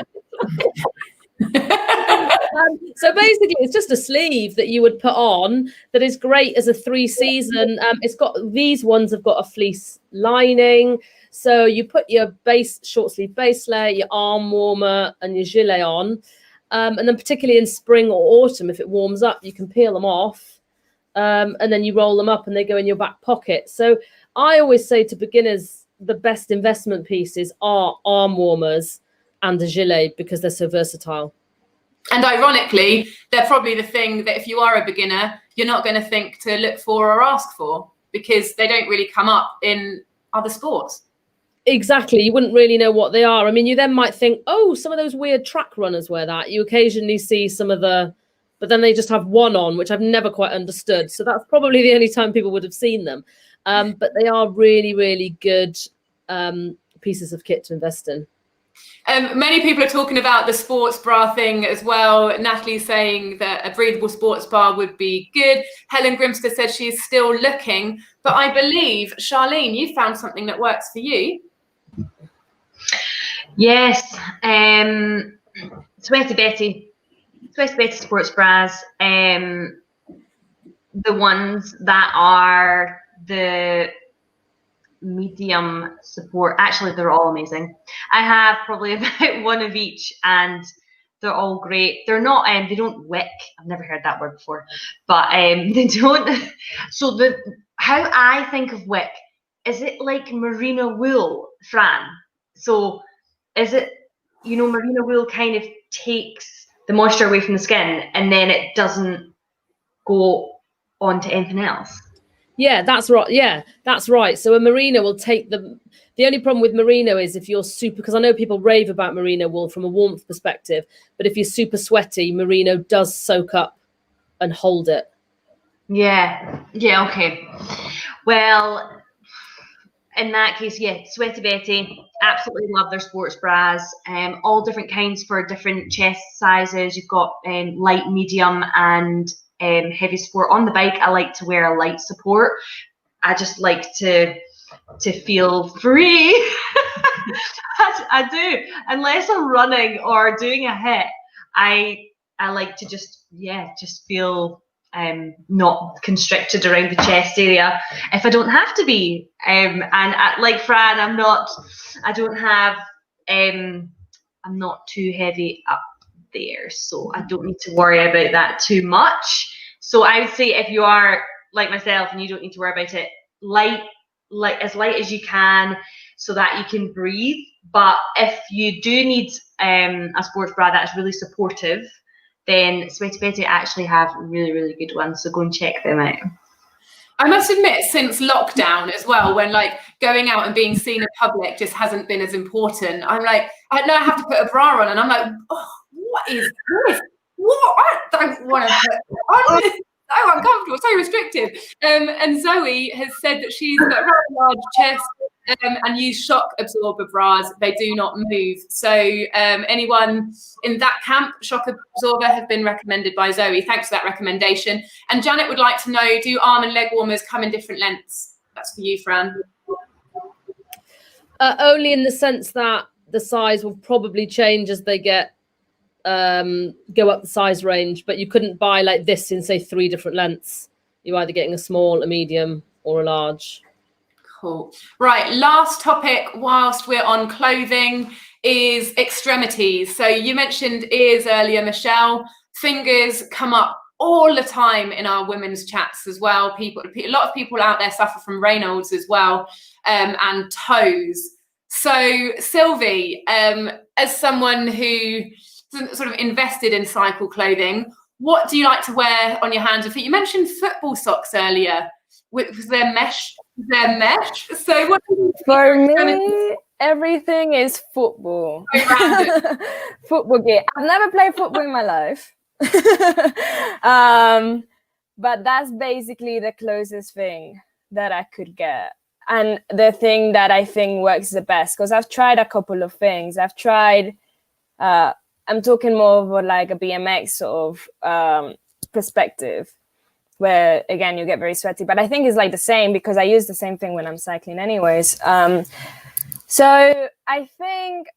So basically it's just a sleeve that you would put on that is great as a 3-season. It's got, these ones have got a fleece lining, so you put your base short sleeve base layer, your arm warmer and your gilet on, and then particularly in spring or autumn, if it warms up, you can peel them off, and then you roll them up and they go in your back pocket. So I always say to beginners, the best investment pieces are arm warmers and a gilet, because they're so versatile. And ironically, they're probably the thing that if you are a beginner, you're not going to think to look for or ask for, because they don't really come up in other sports. Exactly. You wouldn't really know what they are. I mean, you then might think, oh, some of those weird track runners wear that. You occasionally see some of the, but then they just have one on, which I've never quite understood. So that's probably the only time people would have seen them. But they are really, really good pieces of kit to invest in. Many people are talking about the sports bra thing as well. Natalie's saying that a breathable sports bra would be good. Helen Grimster says she's still looking, but I believe, Charline, you found something that works for you. Yes, Sweaty Betty sports bras, the ones that are the medium support. Actually, they're all amazing. I have probably about one of each, and they're all great. They're not they don't wick. I've never heard that word before, but they don't. So how I think of wick, is it like merino wool, Fran? So is it, merino wool kind of takes the moisture away from the skin and then it doesn't go on to anything else? Yeah, that's right. Yeah, that's right. So a merino will take the only problem with merino is if you're super, because I know people rave about merino wool from a warmth perspective, but if you're super sweaty, merino does soak up and hold it. Yeah, okay. Well, in that case, yeah, Sweaty Betty, absolutely love their sports bras. All different kinds for different chest sizes. You've got light, medium, and heavy support. On the bike, I like to wear a light support. I just like to feel free. I do, unless I'm running or doing a hit. I like to just feel not constricted around the chest area if I don't have to be. And like Fran, I'm not too heavy up there, so I don't need to worry about that too much. So I would say if you are like myself and you don't need to worry about it, as light as you can so that you can breathe. But if you do need a sports bra that is really supportive, then Sweaty Betty actually have really, really good ones, so go and check them out. I must admit, since lockdown as well, when like going out and being seen in public just hasn't been as important, I'm like, I know I have to put a bra on, and I'm like, oh, what is this? What? I don't want to put on. So uncomfortable, so restrictive. And Zoe has said that she's got a rather large chest and use shock absorber bras. They do not move. So anyone in that camp, shock absorber have been recommended by Zoe. Thanks for that recommendation. And Janet would like to know, do arm and leg warmers come in different lengths? That's for you, Fran. Only in the sense that the size will probably change as they get go up the size range, but you couldn't buy like this in say 3 different lengths. You're either getting a small, a medium, or a large. Cool. Right, last topic whilst we're on clothing is extremities. So you mentioned ears earlier, Michelle. Fingers come up all the time in our women's chats as well. A lot of people out there suffer from Raynaud's as well, and toes. So Sylvie, as someone who sort of invested in cycle clothing, what do you like to wear on your hands and feet? You mentioned football socks earlier. Was there mesh? So what For me, everything is football. Football gear. I've never played football in my life. But that's basically the closest thing that I could get. And the thing that I think works the best, because I've tried a couple of things. I've tried, I'm talking more of like a BMX sort of perspective, where again, you get very sweaty, but I think it's like the same because I use the same thing when I'm cycling anyways. So I think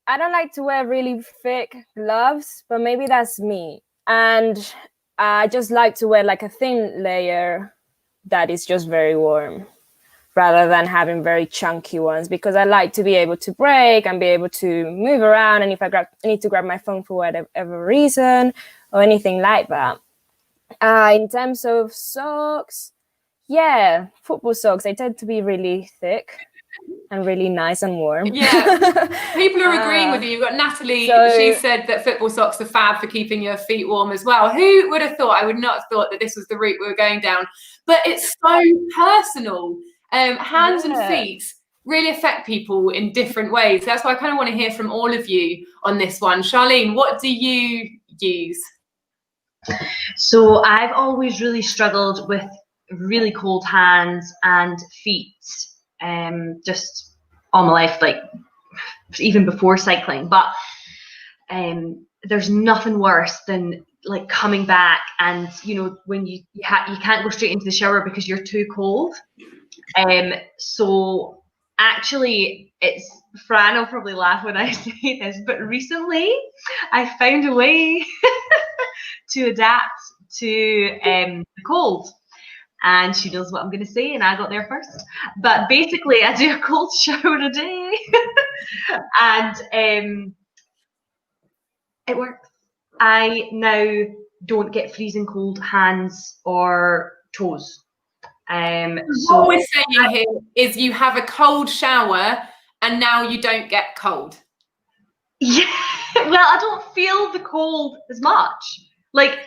I don't like to wear really thick gloves, but maybe that's me. And I just like to wear like a thin layer that is just very warm, rather than having very chunky ones, because I like to be able to break and be able to move around. And if I need to grab my phone for whatever reason or anything like that. In terms of socks, yeah, football socks, they tend to be really thick and really nice and warm. Yeah, people are agreeing with you. You've got Natalie, she said that football socks are fab for keeping your feet warm as well. Who would have thought? I would not have thought that this was the route we were going down. But it's so personal. Hands and feet really affect people in different ways. That's why I kind of want to hear from all of you on this one. Charline, what do you use? So I've always really struggled with really cold hands and feet, just all my life, like even before cycling. But there's nothing worse than like coming back and, you know, when you can't go straight into the shower because you're too cold. So actually, it's Fran will probably laugh when I say this, but recently I found a way to adapt to the cold. And she knows what I'm going to say, and I got there first. But basically, I do a cold shower a day, and it works. I now don't get freezing cold hands or toes. So what we're saying here is you have a cold shower, and now you don't get cold. Yeah, well, I don't feel the cold as much. Like,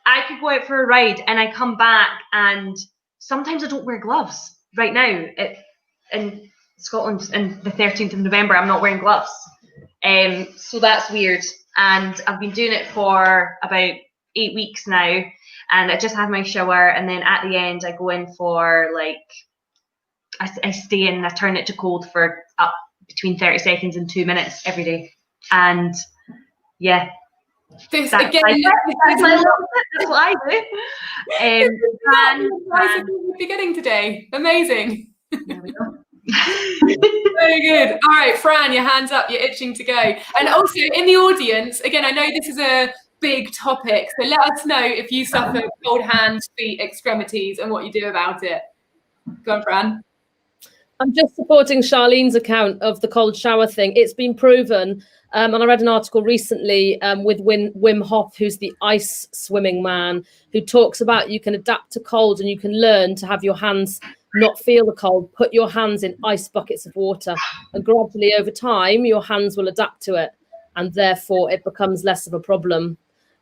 I could go out for a ride and I come back and sometimes I don't wear gloves. Right now, in Scotland, in the 13th of November, I'm not wearing gloves. So that's weird. And I've been doing it for about 8 weeks now. And I just have my shower, and then at the end, I go in for like, I stay in and I turn it to cold for up between 30 seconds and 2 minutes every day. And yeah. This That's again, that's what I do. And we'll be getting today. Amazing. There we go. Very good. All right, Fran, your hand's up. You're itching to go. And also in the audience, again, I know this is a big topic, so let us know if you suffer cold hands, feet, extremities, and what you do about it. Go on, Fran. I'm just supporting Charlene's account of the cold shower thing. It's been proven, and I read an article recently with Wim Hof, who's the ice swimming man, who talks about you can adapt to cold and you can learn to have your hands not feel the cold. Put your hands in ice buckets of water, and gradually over time, your hands will adapt to it, and therefore it becomes less of a problem.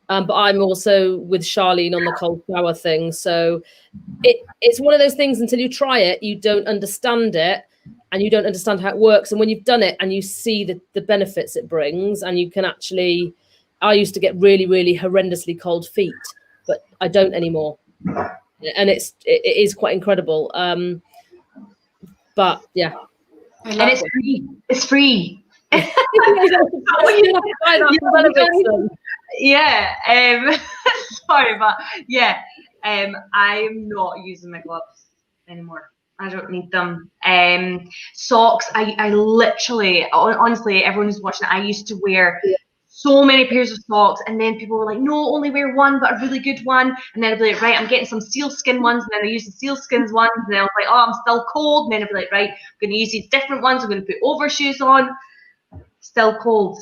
But I'm also with Charline on the cold shower thing. So it's one of those things, until you try it, you don't understand it and you don't understand how it works. And when you've done it and you see the benefits it brings, and you can actually, I used to get really, really horrendously cold feet, but I don't anymore. And it is quite incredible. But yeah. And it's free. It's free. Yeah, sorry, but yeah, I'm not using my gloves anymore. I don't need them. Socks, I literally, honestly, everyone who's watching it, I used to wear so many pairs of socks, and then people were like, no, only wear one, but a really good one. And then I'd be like, right, I'm getting some sealskin ones, and then I use the sealskins ones, and then I was like, oh, I'm still cold. And then I'd be like, right, I'm going to use these different ones. I'm going to put overshoes on. Still cold.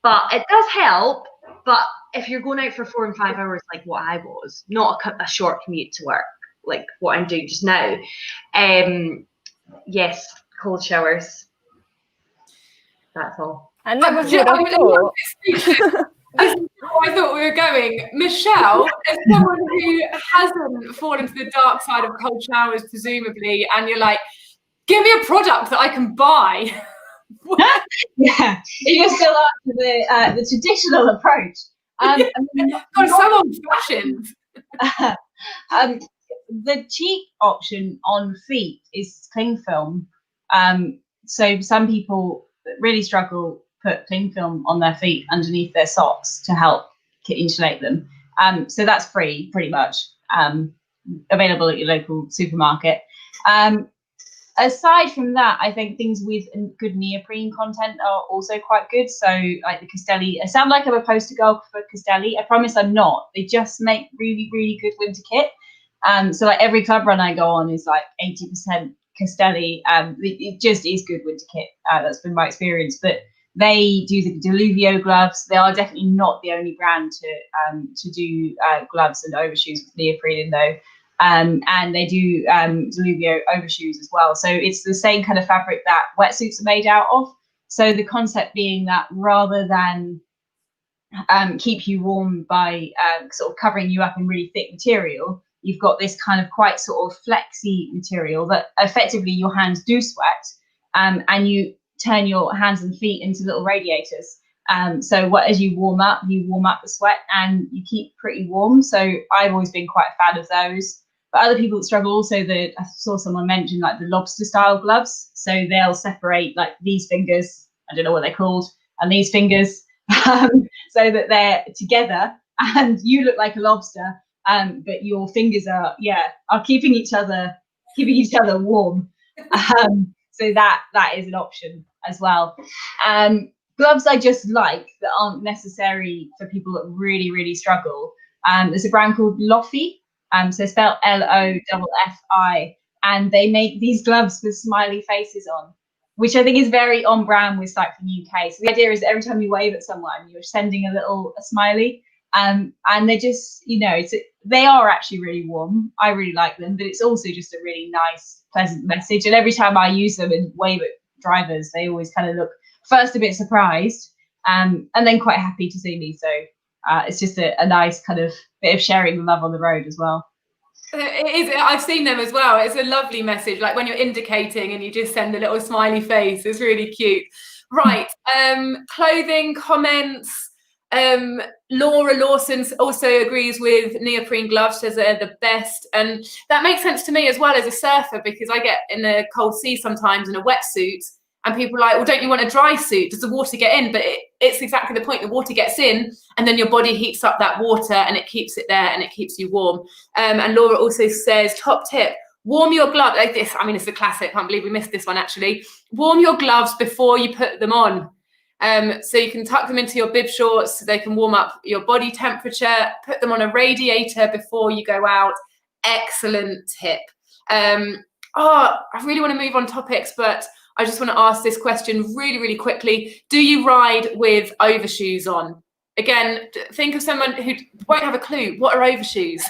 But it does help. But if you're going out for 4 and 5 hours, like what I was, not a short commute to work, like what I'm doing just now, yes, cold showers. That's all. I never would Yeah, have thought. This is how I thought we were going. Michelle, as someone who hasn't fallen to the dark side of cold showers, presumably, and you're like, give me a product that I can buy. Yeah, you're still after the traditional approach. God, so old-fashioned. The cheap option on feet is cling film. So some people that really struggle put cling film on their feet underneath their socks to help insulate them. So that's free, pretty much, available at your local supermarket. Aside from that, I think things with good neoprene content are also quite good. So like the Castelli, I sound like I'm a poster girl for Castelli. I promise I'm not. They just make really, really good winter kit. So like every club run I go on is like 80% Castelli. It just is good winter kit. That's been my experience. But they do the Diluvio gloves. They are definitely not the only brand to do gloves and overshoes with neoprene in though. And they do Diluvio overshoes as well. So it's the same kind of fabric that wetsuits are made out of. So the concept being that rather than keep you warm by sort of covering you up in really thick material, you've got this kind of quite sort of flexy material that effectively your hands do sweat, and you turn your hands and feet into little radiators. So as you warm up the sweat and you keep pretty warm. So I've always been quite a fan of those. But other people that struggle also, I saw someone mention like the lobster style gloves. So they'll separate like these fingers, I don't know what they're called, and these fingers, so that they're together and you look like a lobster, but your fingers are keeping each other warm. So that is an option as well. Gloves I just like that aren't necessary for people that really, really struggle. There's a brand called Lofi. So spelled Loffi, and they make these gloves with smiley faces on, which I think is very on brand with Cycling UK. So the idea is that every time you wave at someone, you're sending a smiley, and they're just, they are actually really warm. I really like them, but it's also just a really nice, pleasant message. And every time I use them and wave at drivers, they always kind of look first a bit surprised, and then quite happy to see me. So it's just a nice kind of bit of sharing the love on the road as well. It is. I've seen them as well. It's a lovely message, like when you're indicating and you just send a little smiley face. It's really cute. Right. Clothing comments. Laura Lawson also agrees with neoprene gloves, says they're the best, and that makes sense to me as well as a surfer, because I get in the cold sea sometimes in a wetsuit. And people are like, well, don't you want a dry suit? Does the water get in? But it's exactly the point. The water gets in and then your body heats up that water and it keeps it there and it keeps you warm. And Laura also says, top tip, warm your gloves. Like this, I mean, it's a classic. I can't believe we missed this one, actually. Warm your gloves before you put them on. So you can tuck them into your bib shorts so they can warm up your body temperature. Put them on a radiator before you go out. Excellent tip. I really want to move on topics, but I just want to ask this question really, really quickly. Do you ride with overshoes on? Again, think of someone who won't have a clue. What are overshoes?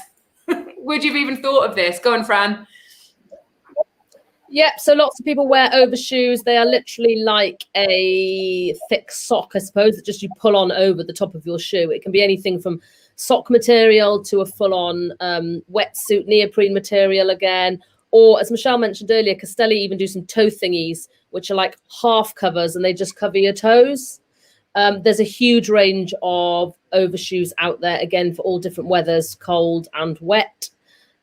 Would you have even thought of this? Go on, Fran. Yep, so lots of people wear overshoes. They are literally like a thick sock, I suppose, that just you pull on over the top of your shoe. It can be anything from sock material to a full-on wetsuit neoprene material again. Or, as Michelle mentioned earlier, Castelli even do some toe thingies, which are like half covers and they just cover your toes. There's a huge range of overshoes out there, again, for all different weathers, cold and wet.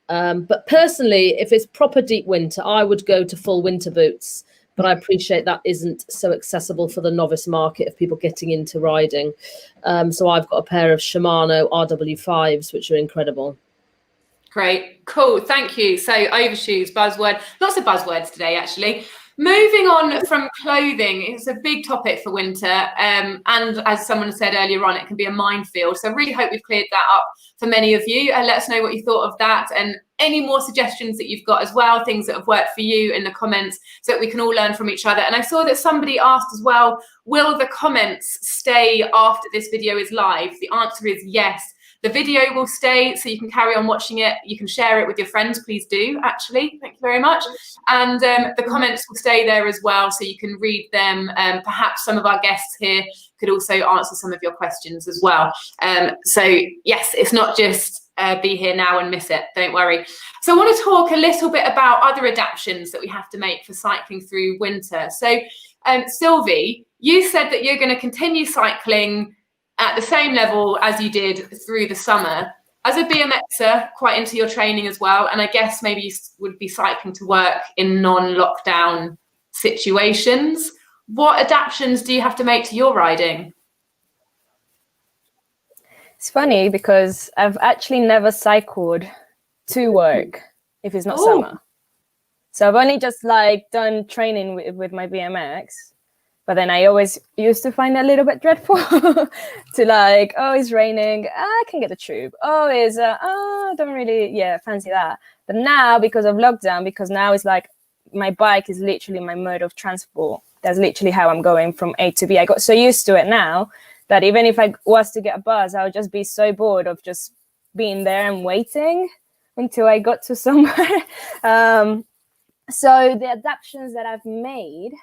But personally, if it's proper deep winter, I would go to full winter boots. But I appreciate that isn't so accessible for the novice market of people getting into riding. So I've got a pair of Shimano RW5s, which are incredible. Great, cool, thank you. So overshoes, buzzword, lots of buzzwords today, actually. Moving on from clothing, it's a big topic for winter. And as someone said earlier on, it can be a minefield. So I really hope we've cleared that up for many of you. And let us know what you thought of that and any more suggestions that you've got as well, things that have worked for you in the comments so that we can all learn from each other. And I saw that somebody asked as well, will the comments stay after this video is live? The answer is yes. The video will stay, so you can carry on watching it. You can share it with your friends. Please do, actually. Thank you very much. And the comments will stay there as well, so you can read them. Perhaps some of our guests here could also answer some of your questions as well. So yes, it's not just be here now and miss it. Don't worry. So I want to talk a little bit about other adaptations that we have to make for cycling through winter. So Sylvie, you said that you're going to continue cycling at the same level as you did through the summer. As a BMXer, quite into your training as well, and I guess maybe you would be cycling to work in non-lockdown situations. What adaptations do you have to make to your riding? It's funny because I've actually never cycled to work if it's not summer. So I've only just like done training with my BMX. But then I always used to find it a little bit dreadful to like, oh, it's raining, I can get the tube. Oh, I don't really, fancy that. But now, because of lockdown, because now it's like my bike is literally my mode of transport. That's literally how I'm going from A to B. I got so used to it now that even if I was to get a bus, I would just be so bored of just being there and waiting until I got to somewhere. So the adaptations that I've made,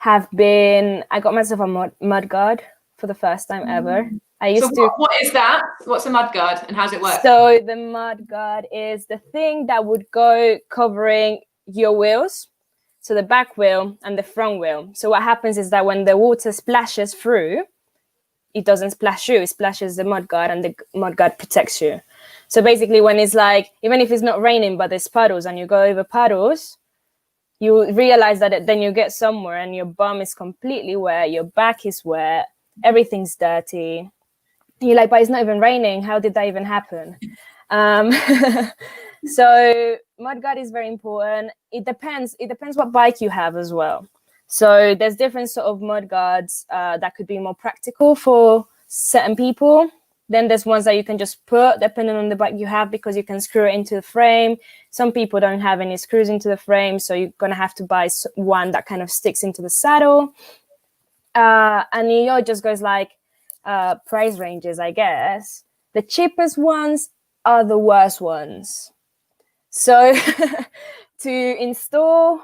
have been, I got myself a mud guard for the first time ever. I used to. What is that? What's a mud guard and how does it work? So the mud guard is the thing that would go covering your wheels. So the back wheel and the front wheel. So what happens is that when the water splashes through, it doesn't splash you, it splashes the mud guard and the mud guard protects you. So basically when it's like, even if it's not raining, but there's puddles and you go over puddles, you realize that then you get somewhere and your bum is completely wet, your back is wet, everything's dirty. You're like, but it's not even raining. How did that even happen? So mudguard is very important. It depends what bike you have as well. So there's different sort of mudguards that could be more practical for certain people. Then there's ones that you can just put depending on the bike you have because you can screw it into the frame. Some people don't have any screws into the frame, so you're going to have to buy one that kind of sticks into the saddle. And it just goes like price ranges, I guess. The cheapest ones are the worst ones. So to install,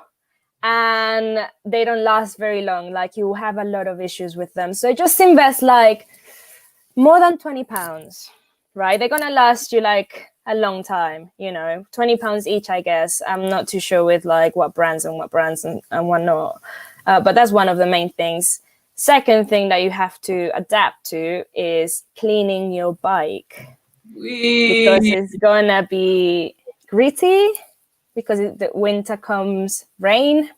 and they don't last very long. Like you have a lot of issues with them. So just invest like more than £20, right? They're gonna last you like a long time, you know, £20 each, I guess. I'm not too sure with like what brands and what not. But that's one of the main things. Second thing that you have to adapt to is cleaning your bike. Because it's gonna be gritty, because the winter comes rain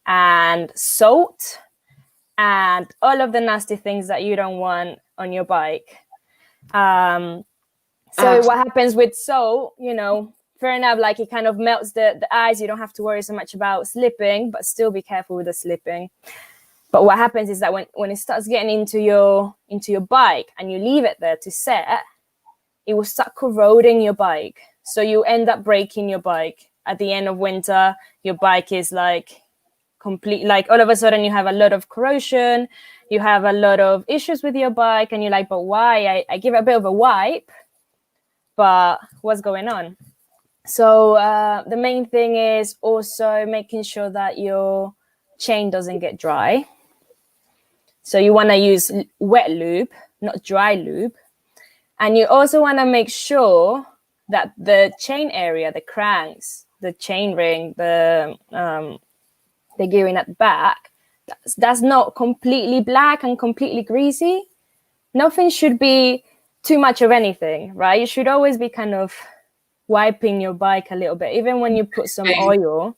and salt and all of the nasty things that you don't want on your bike. So what happens with salt, you know, fair enough, like it kind of melts the ice. You don't have to worry so much about slipping, but still be careful with the slipping. But what happens is that when it starts getting into your bike and you leave it there to set, it will start corroding your bike. So you end up breaking your bike. At the end of winter, your bike is like complete, like all of a sudden you have a lot of corrosion, you have a lot of issues with your bike, and you're like, but why? I give it a bit of a wipe, but what's going on? So the main thing is also making sure that your chain doesn't get dry. So you want to use wet lube, not dry lube. And you also want to make sure that the chain area, the cranks, the chain ring, the gearing at the back, that's not completely black and completely greasy. Nothing should be too much of anything, right? You should always be kind of wiping your bike a little bit. Even when you put some oil,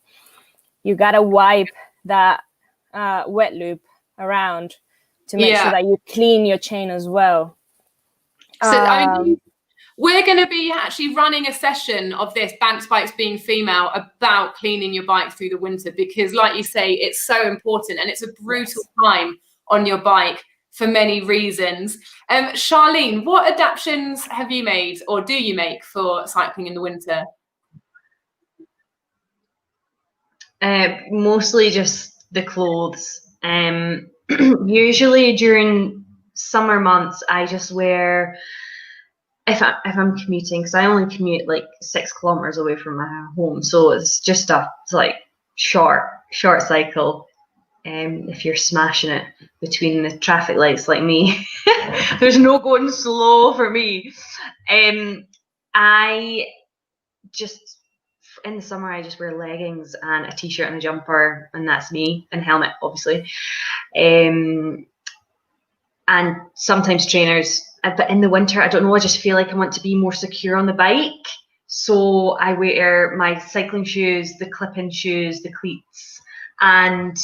you got to wipe that wet lube around to make sure that you clean your chain as well. So I mean, we're going to be actually running a session of this, Bants Bikes Being Female, about cleaning your bike through the winter, because like you say, it's so important and it's a brutal time on your bike for many reasons. Charline, what adaptations have you made or do you make for cycling in the winter? Mostly just the clothes. Usually during summer months, I just wear, if I'm commuting, because I only commute like 6 kilometers away from my home, so it's just it's like short cycle. If you're smashing it between the traffic lights like me, there's no going slow for me. I just, in the summer, I just wear leggings and a t-shirt and a jumper, and that's me, and helmet, obviously. And sometimes trainers, but in the winter, I don't know, I just feel like I want to be more secure on the bike. So I wear my cycling shoes, the clip-in shoes, the cleats, and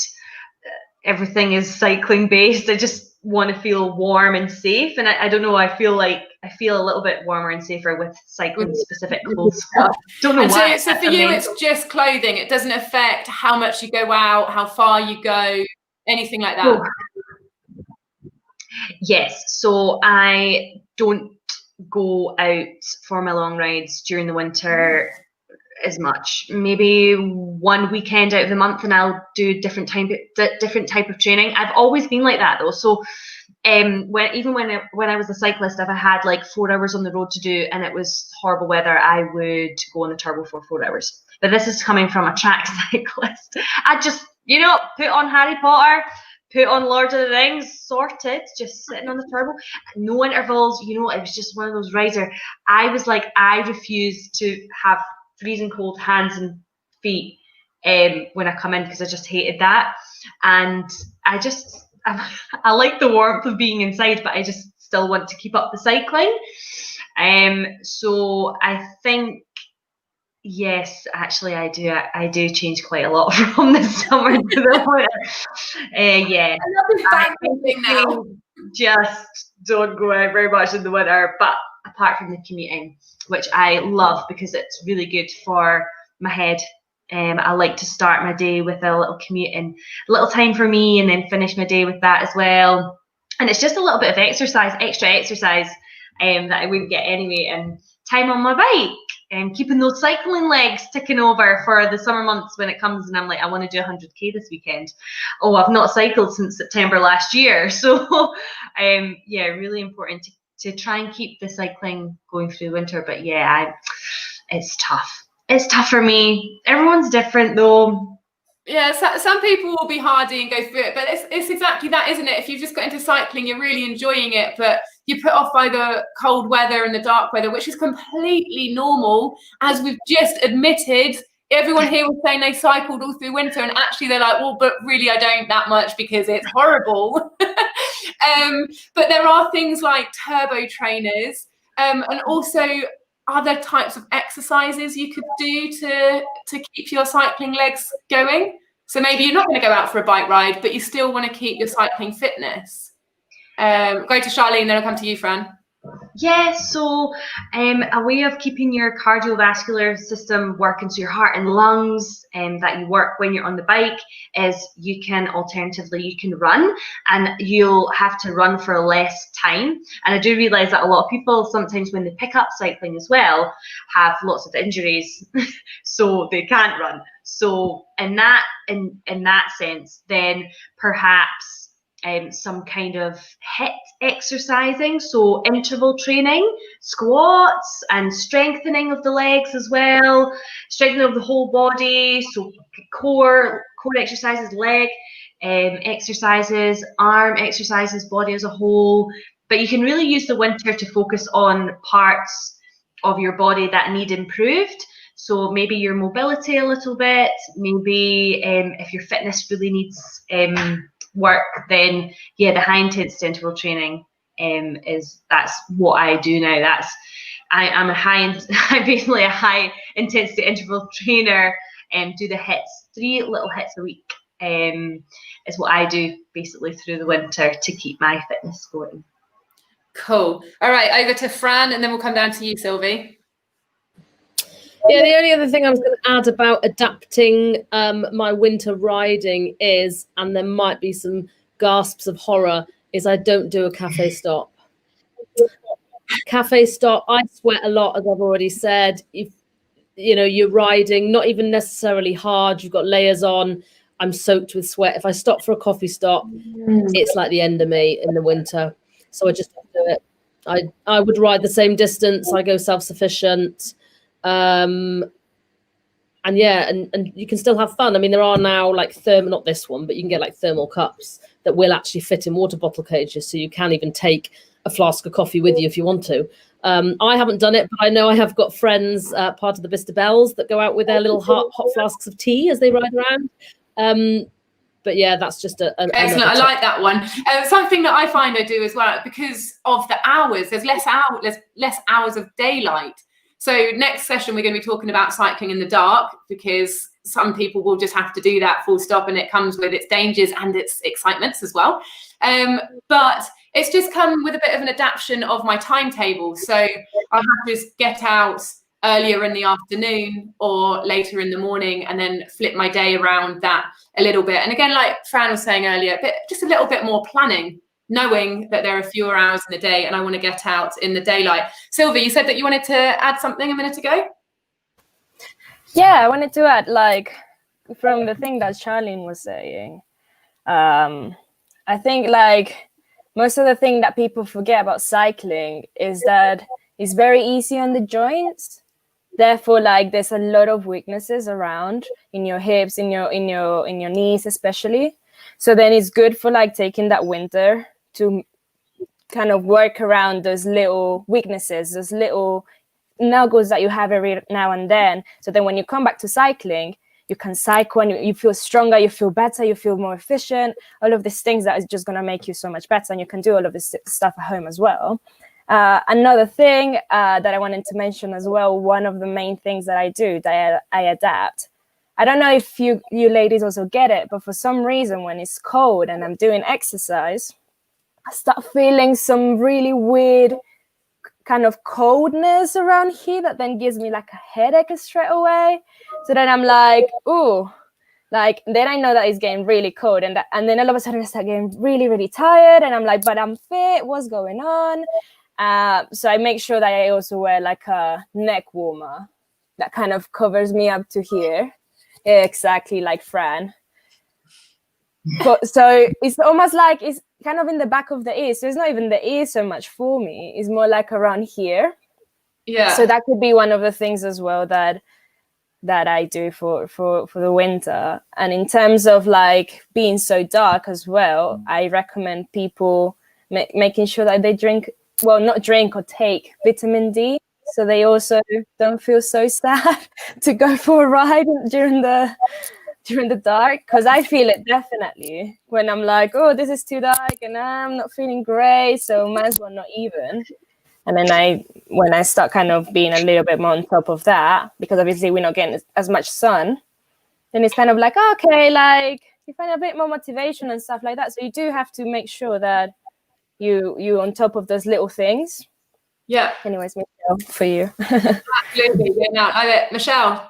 everything is cycling based. I just want to feel warm and safe, and I don't know, I feel a little bit warmer and safer with cycling specific clothes. Don't know why. So for you, it's just clothing. It doesn't affect how much you go out, how far you go, anything like that. Yes, so I don't go out for my long rides during the winter as much. Maybe one weekend out of the month, and I'll do different type of training. I've always been like that though. So when I was a cyclist, if I had like 4 hours on the road to do and it was horrible weather, I would go on the turbo for 4 hours. But this is coming from a track cyclist. I just, put on Harry Potter, put on Lord of the Rings, sorted, just sitting on the turbo, no intervals. It was just one of those rides where I was like, I refuse to have freezing cold hands and feet when I come in, because I just hated that. And I like the warmth of being inside, but I just still want to keep up the cycling. So I think, yes, actually I do change quite a lot from the summer to the winter. Yeah. I just don't go out very much in the winter, but apart from the commuting, which I love because it's really good for my head. I like to start my day with a little commute and a little time for me, and then finish my day with that as well. And it's just a little bit of extra exercise that I wouldn't get anyway, and time on my bike, and keeping those cycling legs ticking over for the summer months when it comes and I'm like, I want to do 100k this weekend. Oh, I've not cycled since September last year. So yeah, really important to try and keep the cycling going through the winter. But yeah, it's tough. It's tough for me. Everyone's different though. Yeah, some people will be hardy and go through it, but it's exactly that, isn't it? If you've just got into cycling, you're really enjoying it, but you're put off by the cold weather and the dark weather, which is completely normal. As we've just admitted, everyone here was saying they cycled all through winter, and actually they're like, well, but really I don't that much because it's horrible. But there are things like turbo trainers, and also other types of exercises you could do to keep your cycling legs going. So maybe you're not going to go out for a bike ride, but you still want to keep your cycling fitness. Go to Charline, then I'll come to you, Fran. Yeah, so a way of keeping your cardiovascular system working, so your heart and lungs, that you work when you're on the bike, is you can run, and you'll have to run for less time. And I do realise that a lot of people sometimes when they pick up cycling as well have lots of injuries, so they can't run. So in that sense, then perhaps some kind of HIIT exercising, so interval training, squats, and strengthening of the legs as well, strengthening of the whole body, so core exercises, leg exercises, arm exercises, body as a whole. But you can really use the winter to focus on parts of your body that need improved. So maybe your mobility a little bit, maybe if your fitness really needs work, then yeah, the high intensity interval training that's what I do now. I'm basically a high intensity interval trainer, and do the hits, 3 little hits a week, is what I do basically through the winter to keep my fitness going. Cool. All right, over to Fran, and then we'll come down to you, Sylvie. Yeah, the only other thing I was going to add about adapting my winter riding is, and there might be some gasps of horror, is I don't do a cafe stop. Cafe stop, I sweat a lot, as I've already said. If you're riding, not even necessarily hard, you've got layers on, I'm soaked with sweat. If I stop for a coffee stop, it's like the end of me in the winter. so I just don't do it. I would ride the same distance. I go self-sufficient. And yeah, and you can still have fun. I mean, there are now like not this one, but you can get like thermal cups that will actually fit in water bottle cages, so you can even take a flask of coffee with you if you want to. I haven't done it, but I know I have got friends, part of the Bicester Bells, that go out with their little hot flasks of tea as they ride around. But yeah, that's just excellent. I like that one. Something that I find I do as well, because of the hours, there's less hours of daylight. So next session, we're going to be talking about cycling in the dark, because some people will just have to do that full stop, and it comes with its dangers and its excitements as well. But it's just come with a bit of an adaptation of my timetable. So I have to just get out earlier in the afternoon or later in the morning, and then flip my day around that a little bit. And again, like Fran was saying earlier, just a little bit more planning, knowing that there are fewer hours in the day and I want to get out in the daylight. Sylvie, you said that you wanted to add something a minute ago? Yeah, I wanted to add, like, from the thing that Charline was saying, I think like most of the thing that people forget about cycling is that it's very easy on the joints. Therefore, like, there's a lot of weaknesses around in your hips, in your knees especially. So then it's good for like taking that winter to kind of work around those little weaknesses, those little nuggets that you have every now and then. So then when you come back to cycling, you can cycle and you feel stronger, you feel better, you feel more efficient. All of these things that is just going to make you so much better, and you can do all of this stuff at home as well. Another thing that I wanted to mention as well, one of the main things that I do, that I adapt. I don't know if you ladies also get it, but for some reason when it's cold and I'm doing exercise, I start feeling some really weird kind of coldness around here that then gives me like a headache straight away. So then I'm like, ooh, like, then I know that it's getting really cold, and then all of a sudden I start getting really, really tired, and I'm like, but I'm fit, what's going on? So I make sure that I also wear like a neck warmer that kind of covers me up to here. Exactly like Fran. But so it's almost like it's kind of in the back of the ear. So it's not even the ear so much for me. It's more like around here. Yeah. So that could be one of the things as well that I do for the winter. And in terms of like being so dark as well, I recommend people making sure that they not drink or take vitamin D, so they also don't feel so sad to go for a ride during the dark. Because I feel it definitely when I'm like, oh, this is too dark and I'm not feeling great, so might as well not even. And then when I start kind of being a little bit more on top of that, because obviously we're not getting as much sun, then it's kind of like, okay, like you find a bit more motivation and stuff like that. So you do have to make sure that you on top of those little things. Yeah. Anyways, Michelle, for you. Absolutely. Yeah, no, I bet. Michelle.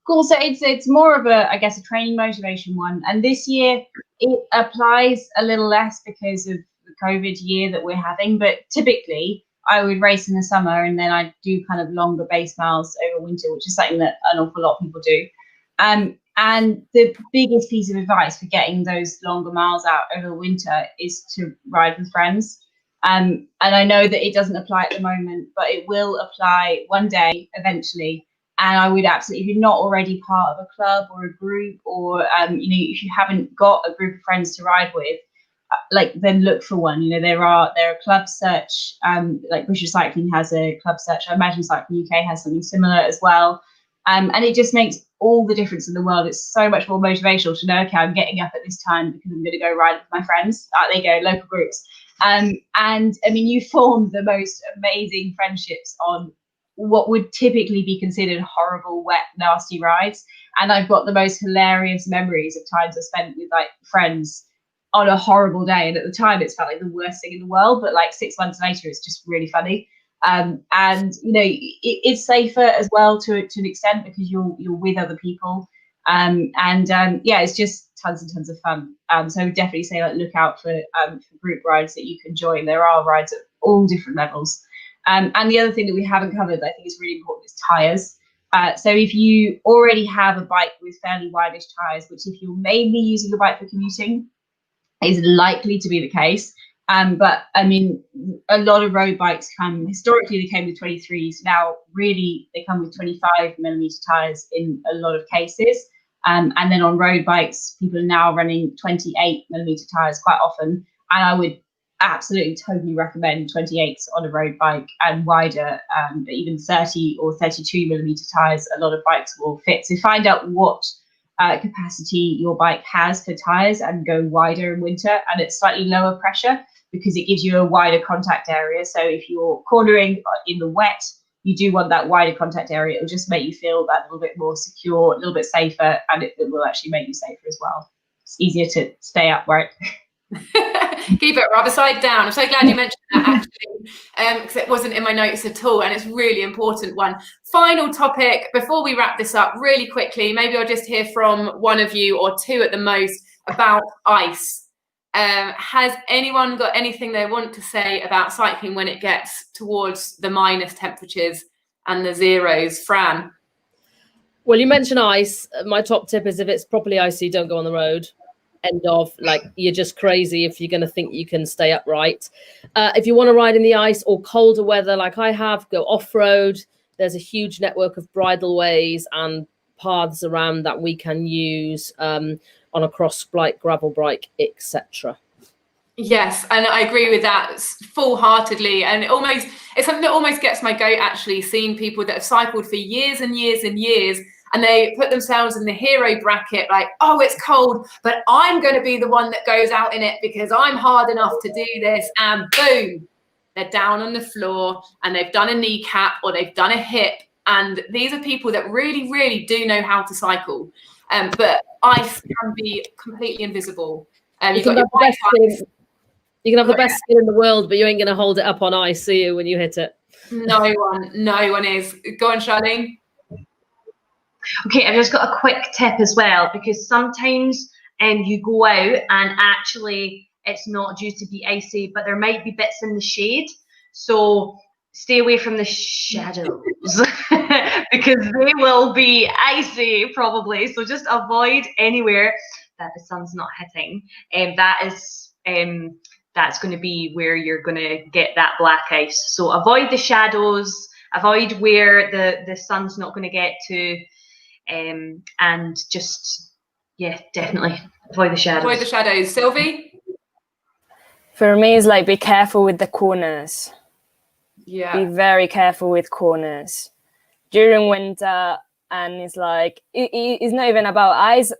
Cool. So it's more of a, I guess, a training motivation one. And this year it applies a little less because of the COVID year that we're having. But typically I would race in the summer, and then I do kind of longer base miles over winter, which is something that an awful lot of people do. And the biggest piece of advice for getting those longer miles out over the winter is to ride with friends. And I know that it doesn't apply at the moment, but it will apply one day eventually. And I would absolutely, if you're not already part of a club or a group, or if you haven't got a group of friends to ride with, then look for one. There are club search, like British Cycling has a club search. I imagine Cycling UK has something similar as well. And it just makes all the difference in the world. It's so much more motivational to know, okay, I'm getting up at this time because I'm going to go ride with my friends. There you go, local groups. And I mean, you form the most amazing friendships on what would typically be considered horrible, wet, nasty rides. And I've got the most hilarious memories of times I spent with like friends on a horrible day. And at the time, it's felt like the worst thing in the world. But like 6 months later, it's just really funny. And it's safer as well to an extent because you're with other people. It's just tons and tons of fun. So I would definitely say look out for group rides that you can join. There are rides at all different levels. And the other thing that we haven't covered that I think is really important is tires. So if you already have a bike with fairly wide-ish tires, which if you're mainly using a bike for commuting is likely to be the case, But I mean, a lot of road bikes historically they came with 23s. Now, really, they come with 25mm tires in a lot of cases. And then on road bikes, people are now running 28mm tires quite often. And I would absolutely totally recommend 28s on a road bike and wider, even 30 or 32mm tires. A lot of bikes will fit. So find out what capacity your bike has for tires and go wider in winter, and it's slightly lower pressure because it gives you a wider contact area. So if you're cornering in the wet, you do want that wider contact area. It will just make you feel that little bit more secure, a little bit safer, and it will actually make you safer as well. It's easier to stay upright. Keep it rather side down. I'm so glad you mentioned that, actually, because it wasn't in my notes at all, and it's a really important one. Final topic before we wrap this up really quickly. Maybe I'll just hear from one of you or two at the most about ice. Has anyone got anything they want to say about cycling when it gets towards the minus temperatures and the zeros? Fran? Well, you mentioned ice. My top tip is if it's properly icy, don't go on the road. End of. Like, you're just crazy if you're going to think you can stay upright. If you want to ride in the ice or colder weather like I have, go off-road. There's a huge network of bridleways and paths around that we can use on a cross bike, gravel bike, etc. Yes, and I agree with that full-heartedly, and it's something that almost gets my goat, actually, seeing people that have cycled for years and years and years, and they put themselves in the hero bracket, like, oh, it's cold, but I'm going to be the one that goes out in it because I'm hard enough to do this, and boom, they're down on the floor and they've done a kneecap or they've done a hip, and these are people that really, really do know how to cycle, but ice can be completely invisible. You can have the best skill in the world, but you ain't going to hold it up on ice, see you, when you hit it? No one is. Go on, Charline. Okay, I've just got a quick tip as well, because sometimes you go out and actually it's not due to be icy, but there might be bits in the shade. So stay away from the shadows because they will be icy probably. So just avoid anywhere that the sun's not hitting. That's going to be where you're going to get that black ice. So avoid the shadows, avoid where the sun's not going to get to, and just, yeah, definitely avoid the shadows. Avoid the shadows. Sylvie? For me, it's like be careful with the corners. Yeah. Be very careful with corners. During winter, and it's like, it's not even about ice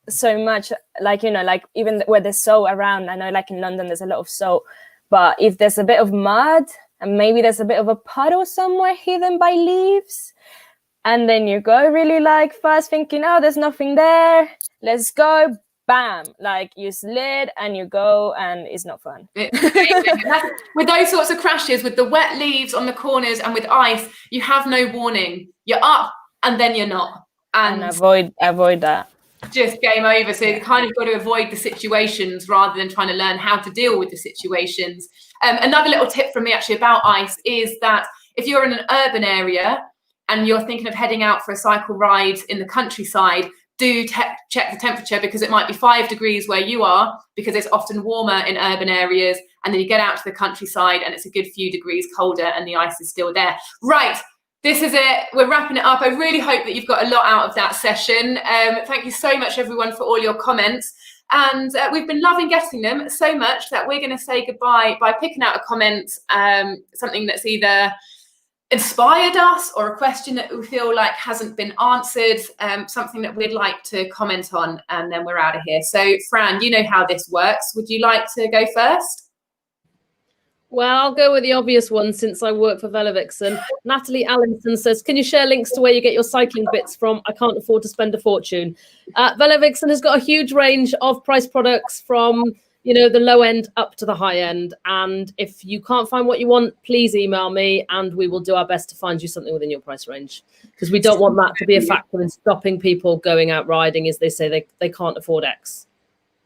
so much, like, you know, like even where there's salt around. I know like in London there's a lot of salt, but if there's a bit of mud and maybe there's a bit of a puddle somewhere hidden by leaves, and then you go really like fast thinking, oh, there's nothing there, let's go, bam, like you slid and you go, and it's not fun. With those sorts of crashes, with the wet leaves on the corners and with ice, you have no warning. You're up and then you're not. And avoid that. Just game over. So you kind of got to avoid the situations rather than trying to learn how to deal with the situations. Another little tip from me actually about ice is that if you're in an urban area and you're thinking of heading out for a cycle ride in the countryside, do check the temperature, because it might be 5 degrees where you are, because it's often warmer in urban areas, and then you get out to the countryside and it's a good few degrees colder and the ice is still there. Right. This is it. We're wrapping it up. I really hope that you've got a lot out of that session. Thank you so much, everyone, for all your comments. And we've been loving getting them so much that we're going to say goodbye by picking out a comment, something that's either inspired us or a question that we feel like hasn't been answered, something that we'd like to comment on, and then we're out of here. So, Fran, you know how this works. Would you like to go first? Well, I'll go with the obvious one since I work for VeloVixen. Natalie Allenson says, can you share links to where you get your cycling bits from? I can't afford to spend a fortune. VeloVixen has got a huge range of price products from, you know, the low end up to the high end. And if you can't find what you want, please email me and we will do our best to find you something within your price range. Because we don't want that to be a factor in stopping people going out riding, as they say they can't afford X.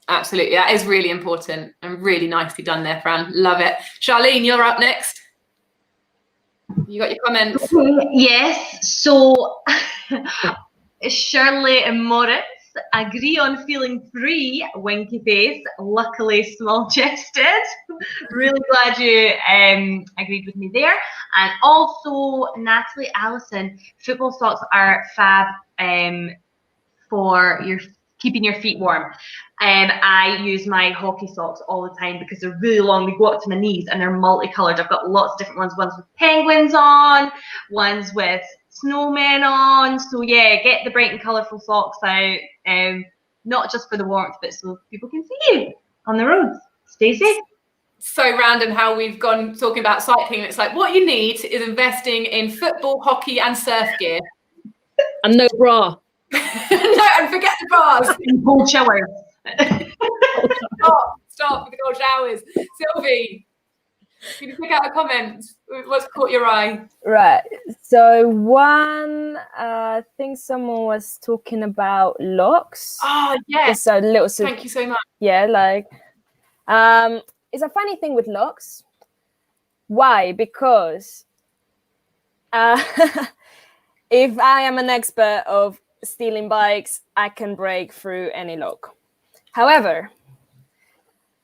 Absolutely. That is really important and really nicely done there, Fran. Love it. Charline, you're up next. You got your comments? Yes. So Shirley and Moritz agree on feeling free, winky face, luckily small chested. Really glad you agreed with me there. And also Natalie Allison, football socks are fab for your keeping your feet warm. I use my hockey socks all the time because they're really long. They go up to my knees and they're multicolored. I've got lots of different ones with penguins on, ones with snowmen on. So yeah, get the bright and colourful socks out. Not just for the warmth, but so people can see you on the roads. Stay safe. So random how we've gone talking about cycling. It's like what you need is investing in football, hockey, and surf gear. And no bra. No, and forget the bras. Cold showers. Stop with the cold showers. Sylvie, can you pick out a comment? What's caught your eye? Right. So one, I think someone was talking about locks. Oh, yes. Just a little. Thank you so much. Yeah, like, it's a funny thing with locks. Why? Because if I am an expert of stealing bikes, I can break through any lock. However,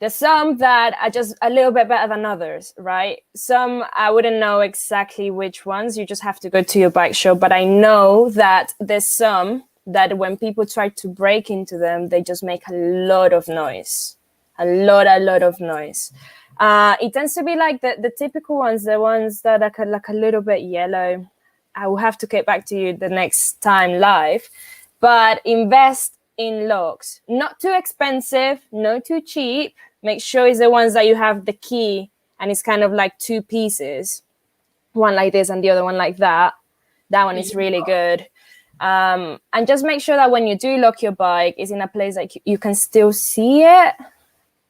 there's some that are just a little bit better than others, right? Some I wouldn't know exactly which ones. You just have to go to your bike shop. But I know that there's some that when people try to break into them, they just make a lot of noise. A lot of noise. It tends to be like the typical ones, the ones that are like a little bit yellow. I will have to get back to you the next time live. But invest in locks. Not too expensive, not too cheap. Make sure it's the ones that you have the key and it's kind of like two pieces. One like this and the other one like that. That one is really good. And just make sure that when you do lock your bike, it's in a place that you can still see it,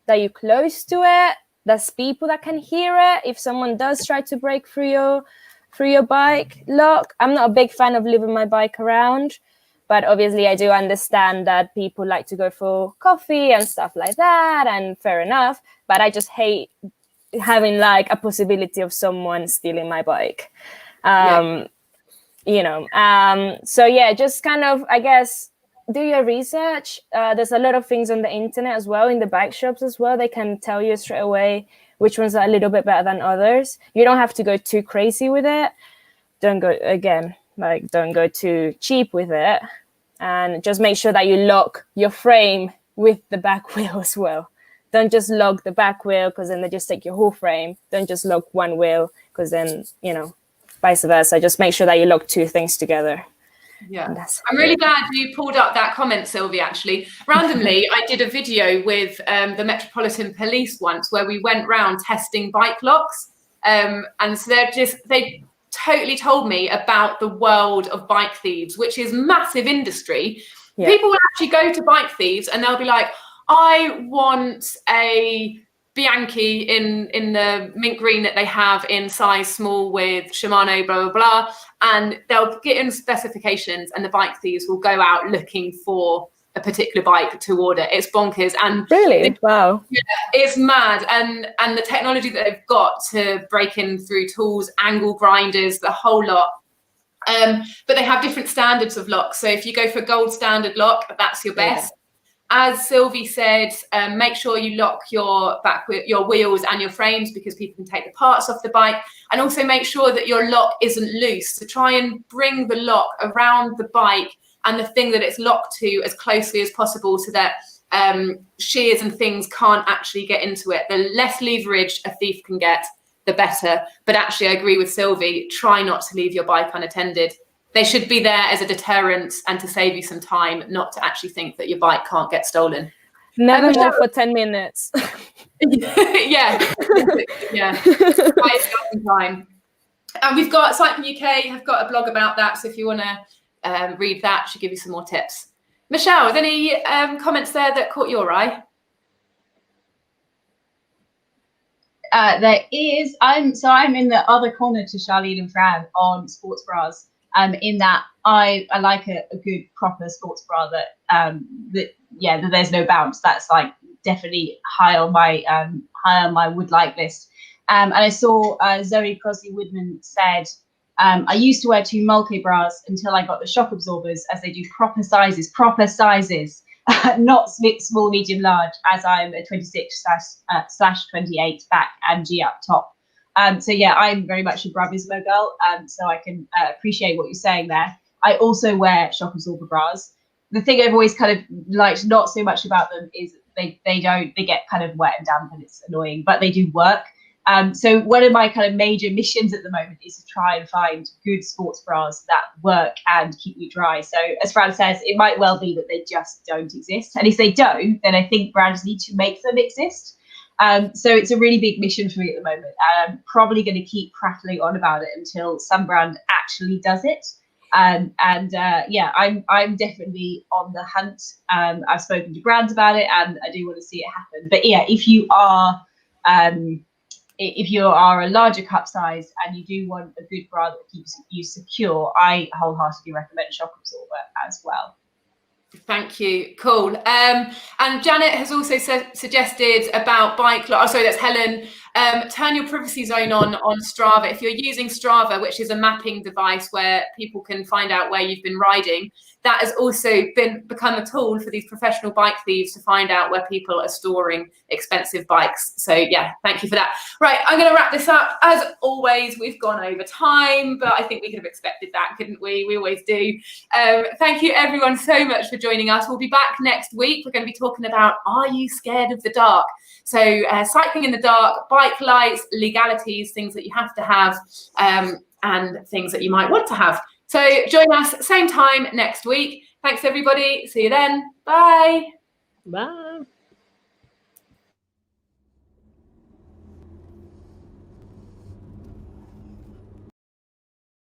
that you're close to it. There's people that can hear it. If someone does try to break through your bike lock, I'm not a big fan of leaving my bike around. But obviously, I do understand that people like to go for coffee and stuff like that, and fair enough. But I just hate having like a possibility of someone stealing my bike. You know. So yeah, just kind of, I guess, do your research. There's a lot of things on the internet as well, in the bike shops as well. They can tell you straight away which ones are a little bit better than others. You don't have to go too crazy with it. Don't go too cheap with it, and just make sure that you lock your frame with the back wheel as well. Don't just lock the back wheel because then they just take your whole frame. Don't just lock one wheel because then, you know, vice versa. Just make sure that you lock two things together. Yeah, I'm really glad you pulled up that comment, Sylvie, actually. Randomly, I did a video with the Metropolitan Police once where we went round testing bike locks. And so they totally told me about the world of bike thieves, which is massive industry. Yeah. People will actually go to bike thieves and they'll be like, I want a Bianchi in the mint green that they have in size small with Shimano, blah, blah, blah. And they'll get in specifications and the bike thieves will go out looking for a particular bike to order. It's bonkers. And really? Wow. Yeah, it's mad. And the technology that they've got to break in through tools, angle grinders, the whole lot. But they have different standards of locks. So if you go for gold standard lock, that's your best. Yeah. As Sylvie said, make sure you lock your wheels and your frames because people can take the parts off the bike. And also make sure that your lock isn't loose. So try and bring the lock around the bike and the thing that it's locked to as closely as possible so that shears and things can't actually get into it. The less leverage a thief can get, the better. But actually, I agree with Sylvie, try not to leave your bike unattended. They should be there as a deterrent and to save you some time, not to actually think that your bike can't get stolen. Never more for 10 minutes. Yeah. Time. And we've got Cycling UK, have got a blog about that. So if you want to read that, she'll give you some more tips. Michelle, are there any comments there that caught your eye? There is. I'm in the other corner to Charline and Fran on sports bras. In that I like a good proper sports bra that there's no bounce. That's like definitely high on my would like list. And I saw Zoe Crosley Woodman said I used to wear 2 multi bras until I got the shock absorbers, as they do proper sizes, not small, medium, large, as I'm a 26/28 back and G up top. So yeah, I'm very much a Bravismo girl, so I can appreciate what you're saying there. I also wear shock absorber bras. The thing I've always kind of liked not so much about them is they get kind of wet and damp, and it's annoying, but they do work. So one of my kind of major missions at the moment is to try and find good sports bras that work and keep you dry. So as Fran says, it might well be that they just don't exist. And if they don't, then I think brands need to make them exist. So it's a really big mission for me at the moment. I'm probably going to keep prattling on about it until some brand actually does it. Yeah, I'm definitely on the hunt. I've spoken to brands about it, and I do want to see it happen. But yeah, if you are a larger cup size and you do want a good bra that keeps you secure, I wholeheartedly recommend shock absorber as well. Thank you. Cool. And Janet has also suggested about bike. Oh, sorry, that's Helen. Turn your privacy zone on Strava. If you're using Strava, which is a mapping device where people can find out where you've been riding, that has also become a tool for these professional bike thieves to find out where people are storing expensive bikes. So yeah, thank you for that. Right, I'm going to wrap this up. As always, we've gone over time, but I think we could have expected that, couldn't we? We always do. Thank you everyone so much for joining us. We'll be back next week. We're going to be talking about, are you scared of the dark? So cycling in the dark, bike lights, legalities, things that you have to have, and things that you might want to have. So join us same time next week. Thanks everybody. See you then. Bye. Bye.